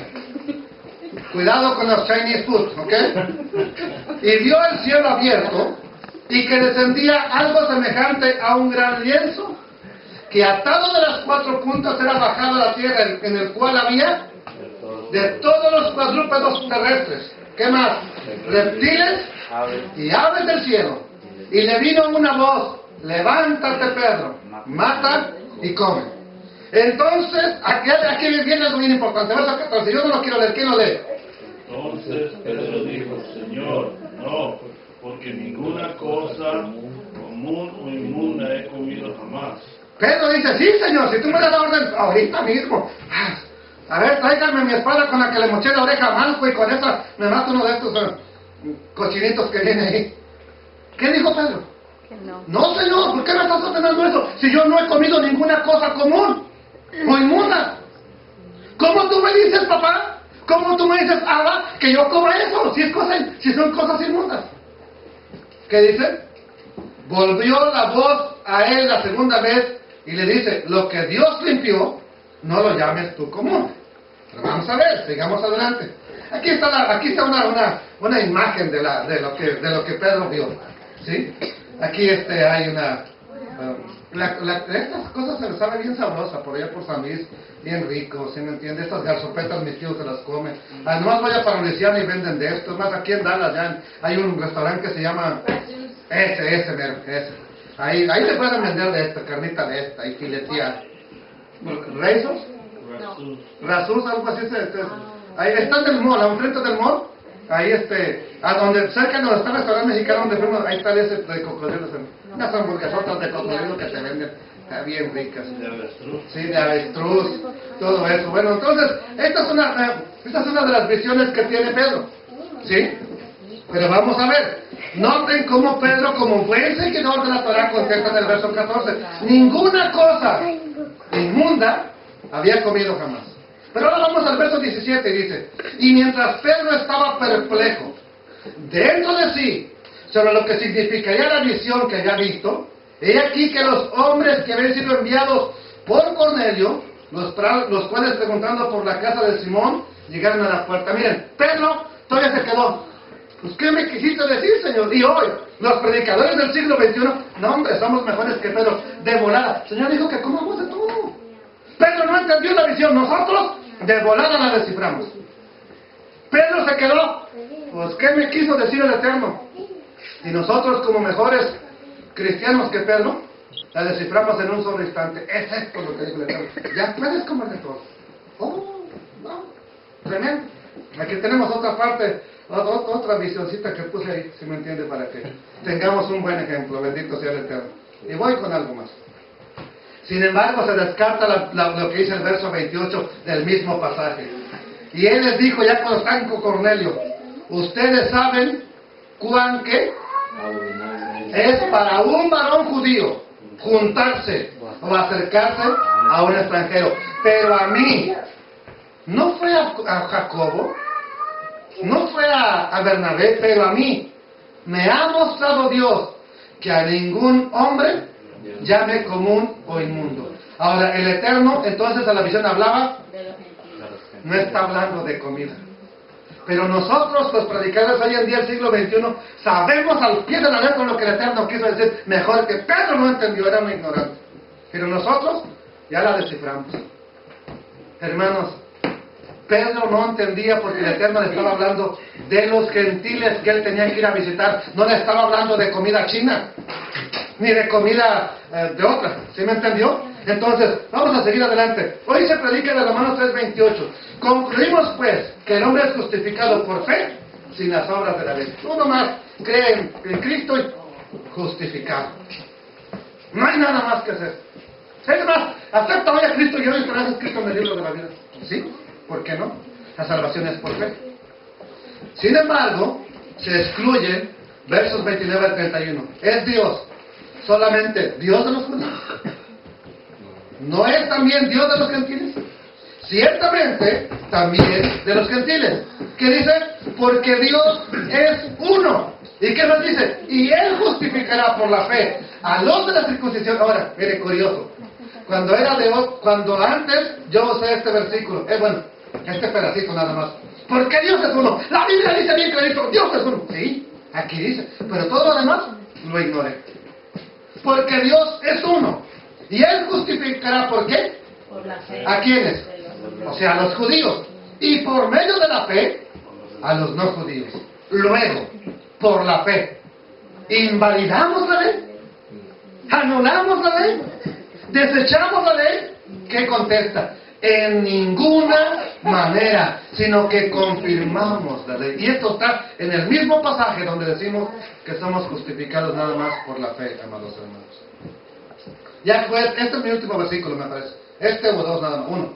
Cuidado con los Chinese food, ¿ok? Y vio el cielo abierto y que descendía algo semejante a un gran lienzo, que atado de las 4 puntas era bajado a la tierra, en el cual había de todos los cuadrúpedos terrestres. ¿Qué más? Reptiles y aves del cielo. Y le vino una voz: levántate, Pedro, mata y come. Entonces, aquí viene algo bien importante. Verso 14, yo no lo quiero leer, ¿quién lo lee? Entonces Pedro dijo: Señor, no, porque ninguna cosa común o inmunda he comido jamás. Pedro dice: sí, Señor, si tú me das la orden ahorita mismo. A ver, tráigame mi espada con la que le moché la oreja a Malco y con esa me mato uno de estos cochinitos que viene ahí. ¿Qué dijo Pedro? Que no. No, Señor, ¿por qué me estás ordenando eso? Si yo no he comido ninguna cosa común o inmunda. ¿Cómo tú me dices, papá? ¿Cómo tú me dices, Abba, que yo coma eso? Si son cosas inmundas. ¿Qué dice? Volvió la voz a él la segunda vez y le dice, lo que Dios limpió, no lo llames tú común. Pero vamos a ver, sigamos adelante. Aquí está una imagen de lo que Pedro vio. ¿Sí? Aquí hay una... estas cosas se les sabe bien sabrosa por allá por San Luis, bien rico, ¿sí me entiende? Estas garzopetas mis tíos se las comen. Nomás vaya para Luisiana y venden de esto. Es más, aquí en Dallas ya hay un restaurante que se llama... Ese. Ahí te pueden vender de esta, carnita de esta, y filetear. ¿Razors? Razors, algo así. Ahí está en el mall, a un frente del mall. Ahí a donde, cerca de donde está el restaurante mexicano donde fuimos, ahí está ese de cocodrilos. Unas hamburguesotas de cocodrilo que te venden, bien ricas. ¿De avestruz? Sí, de avestruz, todo eso. Bueno, entonces, esta es una de las visiones que tiene Pedro. ¿Sí? Pero vamos a ver, noten cómo Pedro, como buen seguidor de la Torah, contesta en el verso 14, ninguna cosa inmunda había comido jamás. Pero ahora vamos al verso 17 y dice, y mientras Pedro estaba perplejo dentro de sí sobre lo que significaría la visión que había visto, he aquí que los hombres que habían sido enviados por Cornelio, los cuales preguntando por la casa de Simón, llegaron a la puerta. Miren, Pedro todavía se quedó. Pues, ¿qué me quisiste decir, Señor? Y hoy, los predicadores del siglo XXI, no, hombre, somos mejores que Pedro, de volada. El Señor dijo que comamos de todo. Pedro no entendió la visión, nosotros de volada la desciframos. Pedro se quedó, pues, ¿qué me quiso decir el Eterno? Y nosotros, como mejores cristianos que Pedro, la desciframos en un solo instante. Es esto lo que dijo el Eterno. Ya puedes comer de todo. Oh, no, tremendo. Aquí tenemos otra parte. Otra visioncita que puse ahí, si me entiende, para que tengamos un buen ejemplo. Bendito sea el Eterno. Y voy con algo más. Sin embargo, se descarta lo que dice el verso 28 del mismo pasaje. Y él les dijo ya cuando están con Cornelio, ustedes saben cuán que es para un varón judío juntarse o acercarse a un extranjero. Pero a mí, no fue a Jacobo, no fue a Bernabé, pero a mí me ha mostrado Dios que a ningún hombre llame común o inmundo. Ahora, el Eterno, entonces a la visión hablaba, no está hablando de comida. Pero nosotros, los predicadores hoy en día, el siglo XXI, sabemos al pie de la letra lo que el Eterno quiso decir, mejor que Pedro no entendió, era un ignorante. Pero nosotros ya la desciframos. Hermanos, Pedro no entendía porque el Eterno le estaba hablando de los gentiles que él tenía que ir a visitar. No le estaba hablando de comida china, ni de comida de otra. ¿Sí me entendió? Entonces, vamos a seguir adelante. Hoy se predica de Romanos 3:28. Concluimos pues que el hombre es justificado por fe sin las obras de la ley. Tú nomás cree en Cristo y justificado. No hay nada más que hacer. Es más, acepta hoy a Cristo y hoy estarás escrito en el libro de la vida. ¿Sí? ¿Por qué no? La salvación es por fe. Sin embargo, se excluyen versos 29 al 31. ¿Es Dios solamente Dios de los judíos? ¿No es también Dios de los gentiles? Ciertamente, también de los gentiles. ¿Qué dice? Porque Dios es uno. ¿Y qué nos dice? Y Él justificará por la fe a los de la circuncisión. Ahora, mire, curioso. Cuando antes yo usé este versículo, bueno, este pedacito nada más. Porque Dios es uno. La Biblia dice bien clarito, Dios es uno. Sí, aquí dice. Pero todo lo demás lo ignoré. Porque Dios es uno. Y Él justificará, ¿por qué? Por la fe. ¿A quiénes? O sea, a los judíos. Y por medio de la fe, a los no judíos. Luego, por la fe, ¿invalidamos la ley? ¿Anulamos la ley? ¿Desechamos la ley? ¿Qué contesta? En ninguna manera, sino que confirmamos la ley. Y esto está en el mismo pasaje donde decimos que somos justificados nada más por la fe, amados hermanos. Ya fue, este es mi último versículo, me parece. O dos nada más, uno.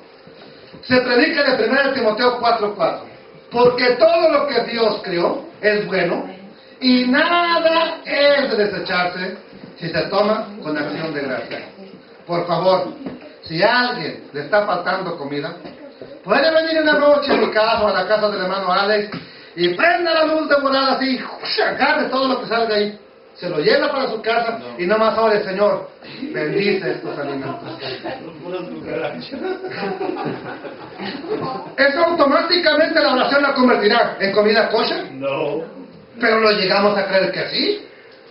Se predica de 1 Timoteo 4:4. Porque todo lo que Dios creó es bueno y nada es de desecharse si se toma con acción de gracia. Por favor, si a alguien le está faltando comida, puede venir una noche a mi casa o a la casa del hermano Alex y prenda la luz de volada así, agarre todo lo que salga ahí, se lo lleva para su casa y nomás ore, Señor, bendice estos alimentos. Puras cucarachas. Eso automáticamente la oración la convertirá en comida kosher, No. pero lo llegamos a creer que sí.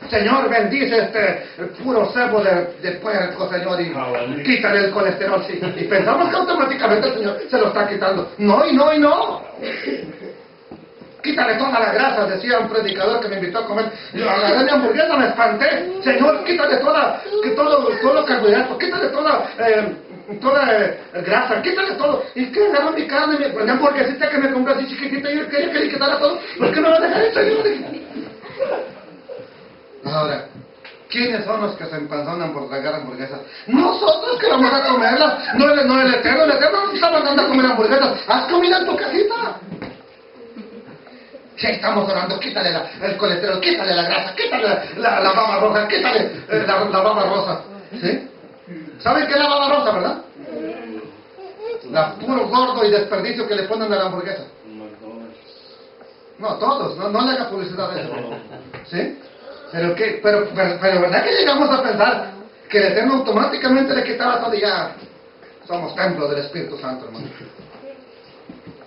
Señor, bendice el puro cebo de puerco, Señor, y quítale el colesterol, sí. Y pensamos que automáticamente el Señor se lo está quitando. No, y no, y no. Quítale toda la grasa, decía un predicador que me invitó a comer. Yo agarré mi hamburguesa, me espanté. Señor, quítale todo los carbohidratos, quítale toda grasa, quítale todo. ¿Y qué? Agarró mi carne, mi hamburguesita que me compré así chiquitita y yo quería que le quitara todo. ¿Por qué me va a dejar el Señor? Ahora, ¿quiénes son los que se empanzonan por tragar hamburguesas? Nosotros que vamos a comerlas, no el Eterno nos está mandando a comer hamburguesas. Haz comida en tu casita. Si estamos orando, quítale el colesterol, quítale la grasa, quítale la baba roja, quítale la baba rosa. ¿Sí? ¿Saben qué es la baba rosa, verdad? La puro gordo y desperdicio que le ponen a la hamburguesa. No, todos, no le haga publicidad de eso. ¿Sí? Pero ¿verdad que llegamos a pensar que el Eterno automáticamente le quitaba todo y ya somos templo del Espíritu Santo, hermano?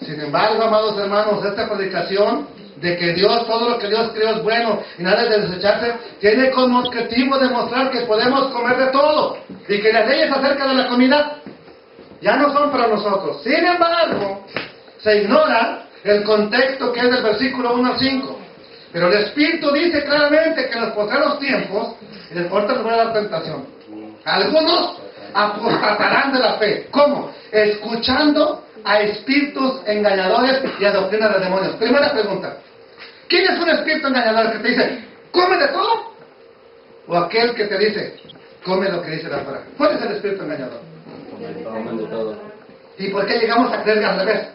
Sin embargo, amados hermanos, esta predicación de que Dios, todo lo que Dios creó es bueno y nada de desecharse, tiene como objetivo demostrar que podemos comer de todo y que las leyes acerca de la comida ya no son para nosotros. Sin embargo, se ignora el contexto que es del versículo 1 al 5. Pero el Espíritu dice claramente que en los postreros tiempos, y ahorita les voy a dar tentación, algunos apostatarán de la fe. ¿Cómo? Escuchando a espíritus engañadores y a doctrina de demonios. Primera pregunta, ¿quién es un espíritu engañador que te dice, come de todo? ¿O aquel que te dice, come lo que dice la palabra? ¿Cuál es el espíritu engañador? Comen de todo. ¿Y por qué llegamos a creer al revés?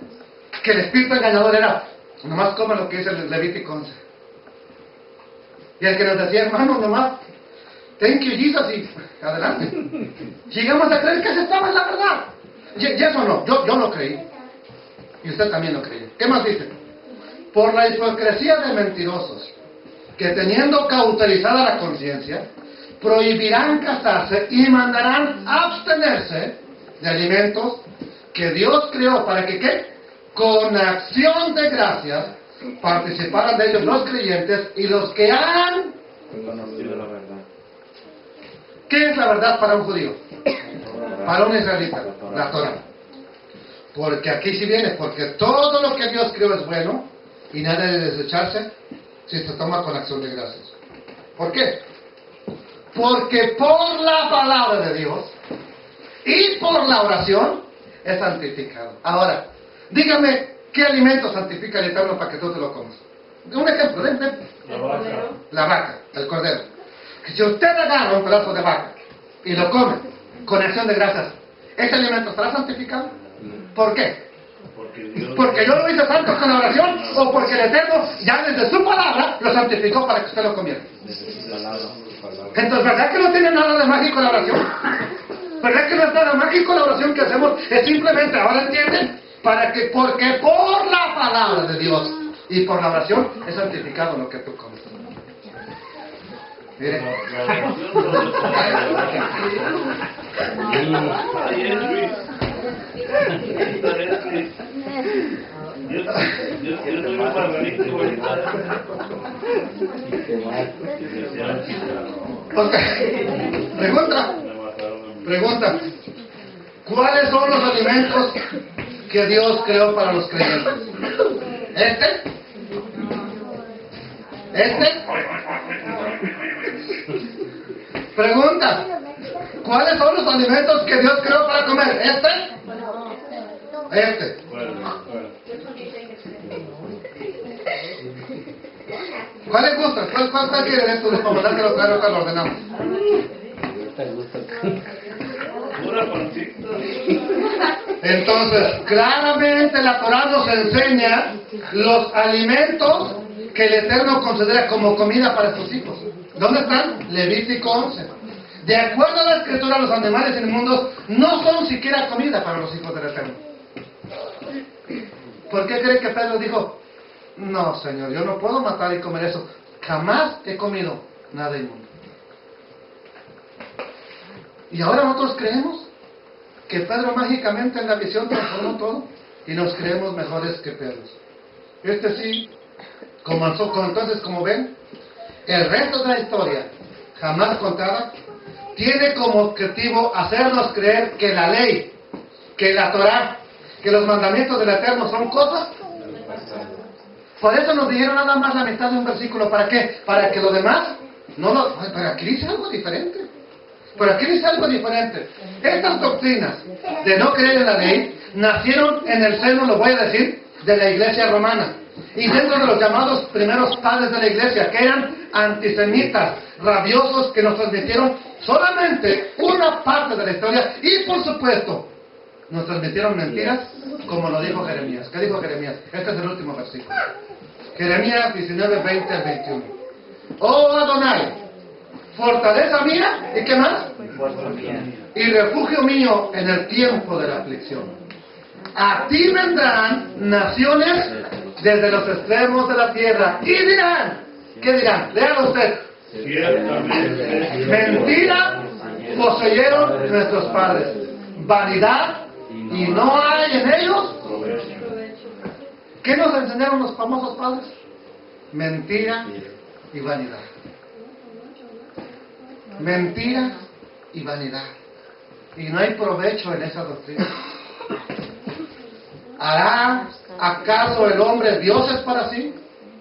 Que el espíritu engañador era, nomás come lo que dice el Levítico 11. Y el que nos decía, hermano, nomás, thank you Jesus, y adelante. Llegamos a creer que se estaba en la verdad. Y eso no, yo lo creí. Y usted también lo creyó. ¿Qué más dice? Por la hipocresía de mentirosos, que teniendo cauterizada la conciencia, prohibirán casarse y mandarán abstenerse de alimentos que Dios creó para que, ¿qué? Con acción de gracias participaran de ellos los creyentes y los que han conocido la verdad. ¿Qué es la verdad para un judío? Para un israelita, la Torah. Porque aquí sí viene, porque todo lo que Dios creó es bueno y nada de desecharse si se toma con acción de gracias. ¿Por qué? Porque por la palabra de Dios y por la oración es santificado. Ahora, dígame, ¿qué alimento santifica el Eterno para que tú te lo comas? Un ejemplo, ven. La vaca, el cordero. Que si usted agarra un pedazo de vaca y lo come con acción de gracias, ¿ese alimento estará santificado? ¿Por qué? ¿Porque yo lo hice santo con la oración o porque el Eterno ya desde su palabra lo santificó para que usted lo comiera? Entonces, ¿verdad que no tiene nada de mágico la oración? ¿Verdad que no es nada mágico la oración que hacemos? Es simplemente, ahora entienden, porque por la palabra de Dios y por la oración es santificado lo que tú comes. Mire. Yo soy un paralítico ahorita. Ok. Pregunta. ¿Cuáles son los alimentos que Dios creó para los creyentes? ¿Este? Pregunta. ¿Cuáles son los alimentos que Dios creó para comer? Este. ¿Cuál les gusta? ¿Cuál quiere de estos? Para mandar que lo traigo acá, lo ordenamos. Pura pancita. Entonces, claramente la Torah nos enseña los alimentos que el Eterno considera como comida para sus hijos. ¿Dónde están? Levítico 11. De acuerdo a la Escritura, los animales inmundos no son siquiera comida para los hijos del Eterno. ¿Por qué cree que Pedro dijo, no, Señor, yo no puedo matar y comer eso? Jamás he comido nada inmundo. Y ahora nosotros creemos que Pedro mágicamente en la visión transformó todo y nos creemos mejores que Pedro. Sí, entonces, como ven, el resto de la historia, jamás contada, tiene como objetivo hacernos creer que la ley, que la Torá, que los mandamientos del Eterno son cosas. Por eso nos dijeron nada más la mitad de un versículo. ¿Para qué? Para que lo demás no lo... Ay, pero aquí dice algo diferente. Pero aquí dice algo diferente. Estas doctrinas de no creer en la ley nacieron en el seno, lo voy a decir, de la iglesia romana. Y dentro de los llamados primeros padres de la iglesia, que eran antisemitas, rabiosos, que nos transmitieron solamente una parte de la historia. Y por supuesto, nos transmitieron mentiras, como lo dijo Jeremías. ¿Qué dijo Jeremías? Este es el último versículo. Jeremías 19, 20 al 21. Oh Adonai, fortaleza mía, ¿y qué más? Y refugio mío en el tiempo de la aflicción. A ti vendrán naciones desde los extremos de la tierra y dirán, ¿qué dirán? Léalo usted. Ciertamente, Mentira poseyeron nuestros padres, vanidad, y no hay en ellos. ¿Qué nos enseñaron los famosos padres? Mentira y vanidad. Mentira y vanidad. Y no hay provecho en esa doctrina. ¿Hará acaso el hombre dioses para sí?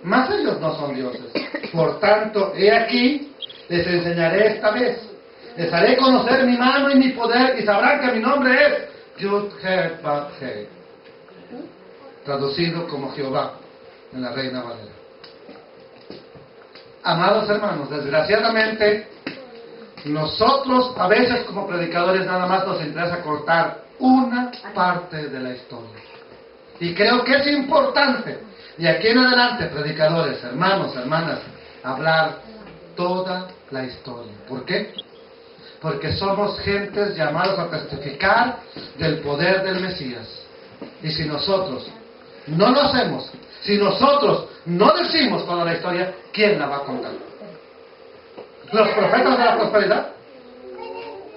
Mas ellos no son dioses. Por tanto, he aquí, les enseñaré esta vez. Les haré conocer mi mano y mi poder, y sabrán que mi nombre es Yud-He-Vav-He, traducido como Jehová en la Reina Valera. Amados hermanos, desgraciadamente, nosotros a veces como predicadores nada más nos interesa cortar una parte de la historia. Y creo que es importante, de aquí en adelante, predicadores, hermanos, hermanas, hablar toda la historia. ¿Por qué? Porque somos gentes llamados a testificar del poder del Mesías. Y si nosotros no lo hacemos, si nosotros no decimos toda la historia, ¿quién la va a contar? ¿Los profetas de la prosperidad?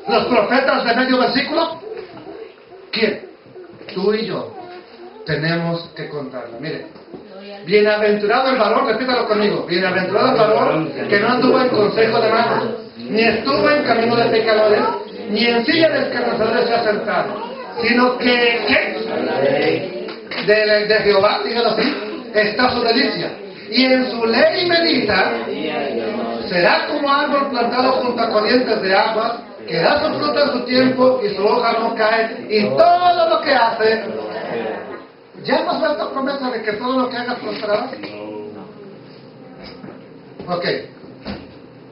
¿Los profetas de medio versículo? ¿Quién? Tú y yo tenemos que contarla. Mire, bienaventurado el varón, repítalo conmigo, bienaventurado el varón que no anduvo en consejo de malos, ni estuvo en camino de pecadores, ni en silla de escarnecedores se ha sentado, sino que de Jehová, dígalo así, está su delicia, y en su ley medita. Será como árbol plantado junto a corrientes de aguas, que da su fruto en su tiempo y su hoja no cae, y todo lo que hace. ¿Ya pasó esta promesa de que todo lo que hagas prosperará? Ok.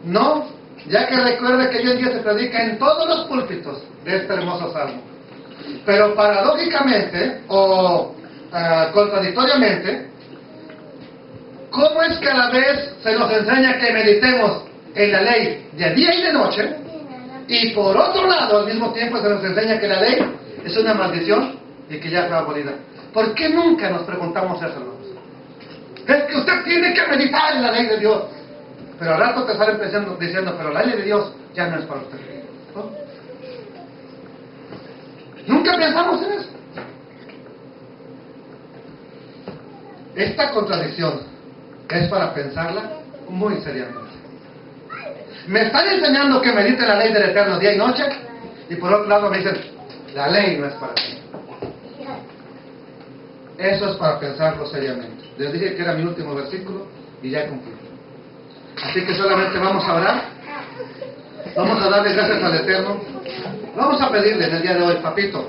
No, ya que recuerde que hoy en día se predica en todos los púlpitos de este hermoso salmo. Pero paradójicamente, o contradictoriamente, ¿cómo es que a la vez se nos enseña que meditemos en la ley de día y de noche? Y por otro lado, al mismo tiempo se nos enseña que la ley es una maldición y que ya fue abolida. ¿Por qué nunca nos preguntamos eso, hermanos? Es que usted tiene que meditar en la ley de Dios. Pero al rato te salen diciendo, pero la ley de Dios ya no es para usted. ¿No? Nunca pensamos en eso. Esta contradicción es para pensarla muy seriamente. Me están enseñando que medite la ley del Eterno día y noche, y por otro lado me dicen, la ley no es para ti. Eso es para pensarlo seriamente. Les dije que era mi último versículo y ya cumplí. Así que solamente vamos a orar. Vamos a darle gracias al Eterno. Vamos a pedirle en el día de hoy, papito,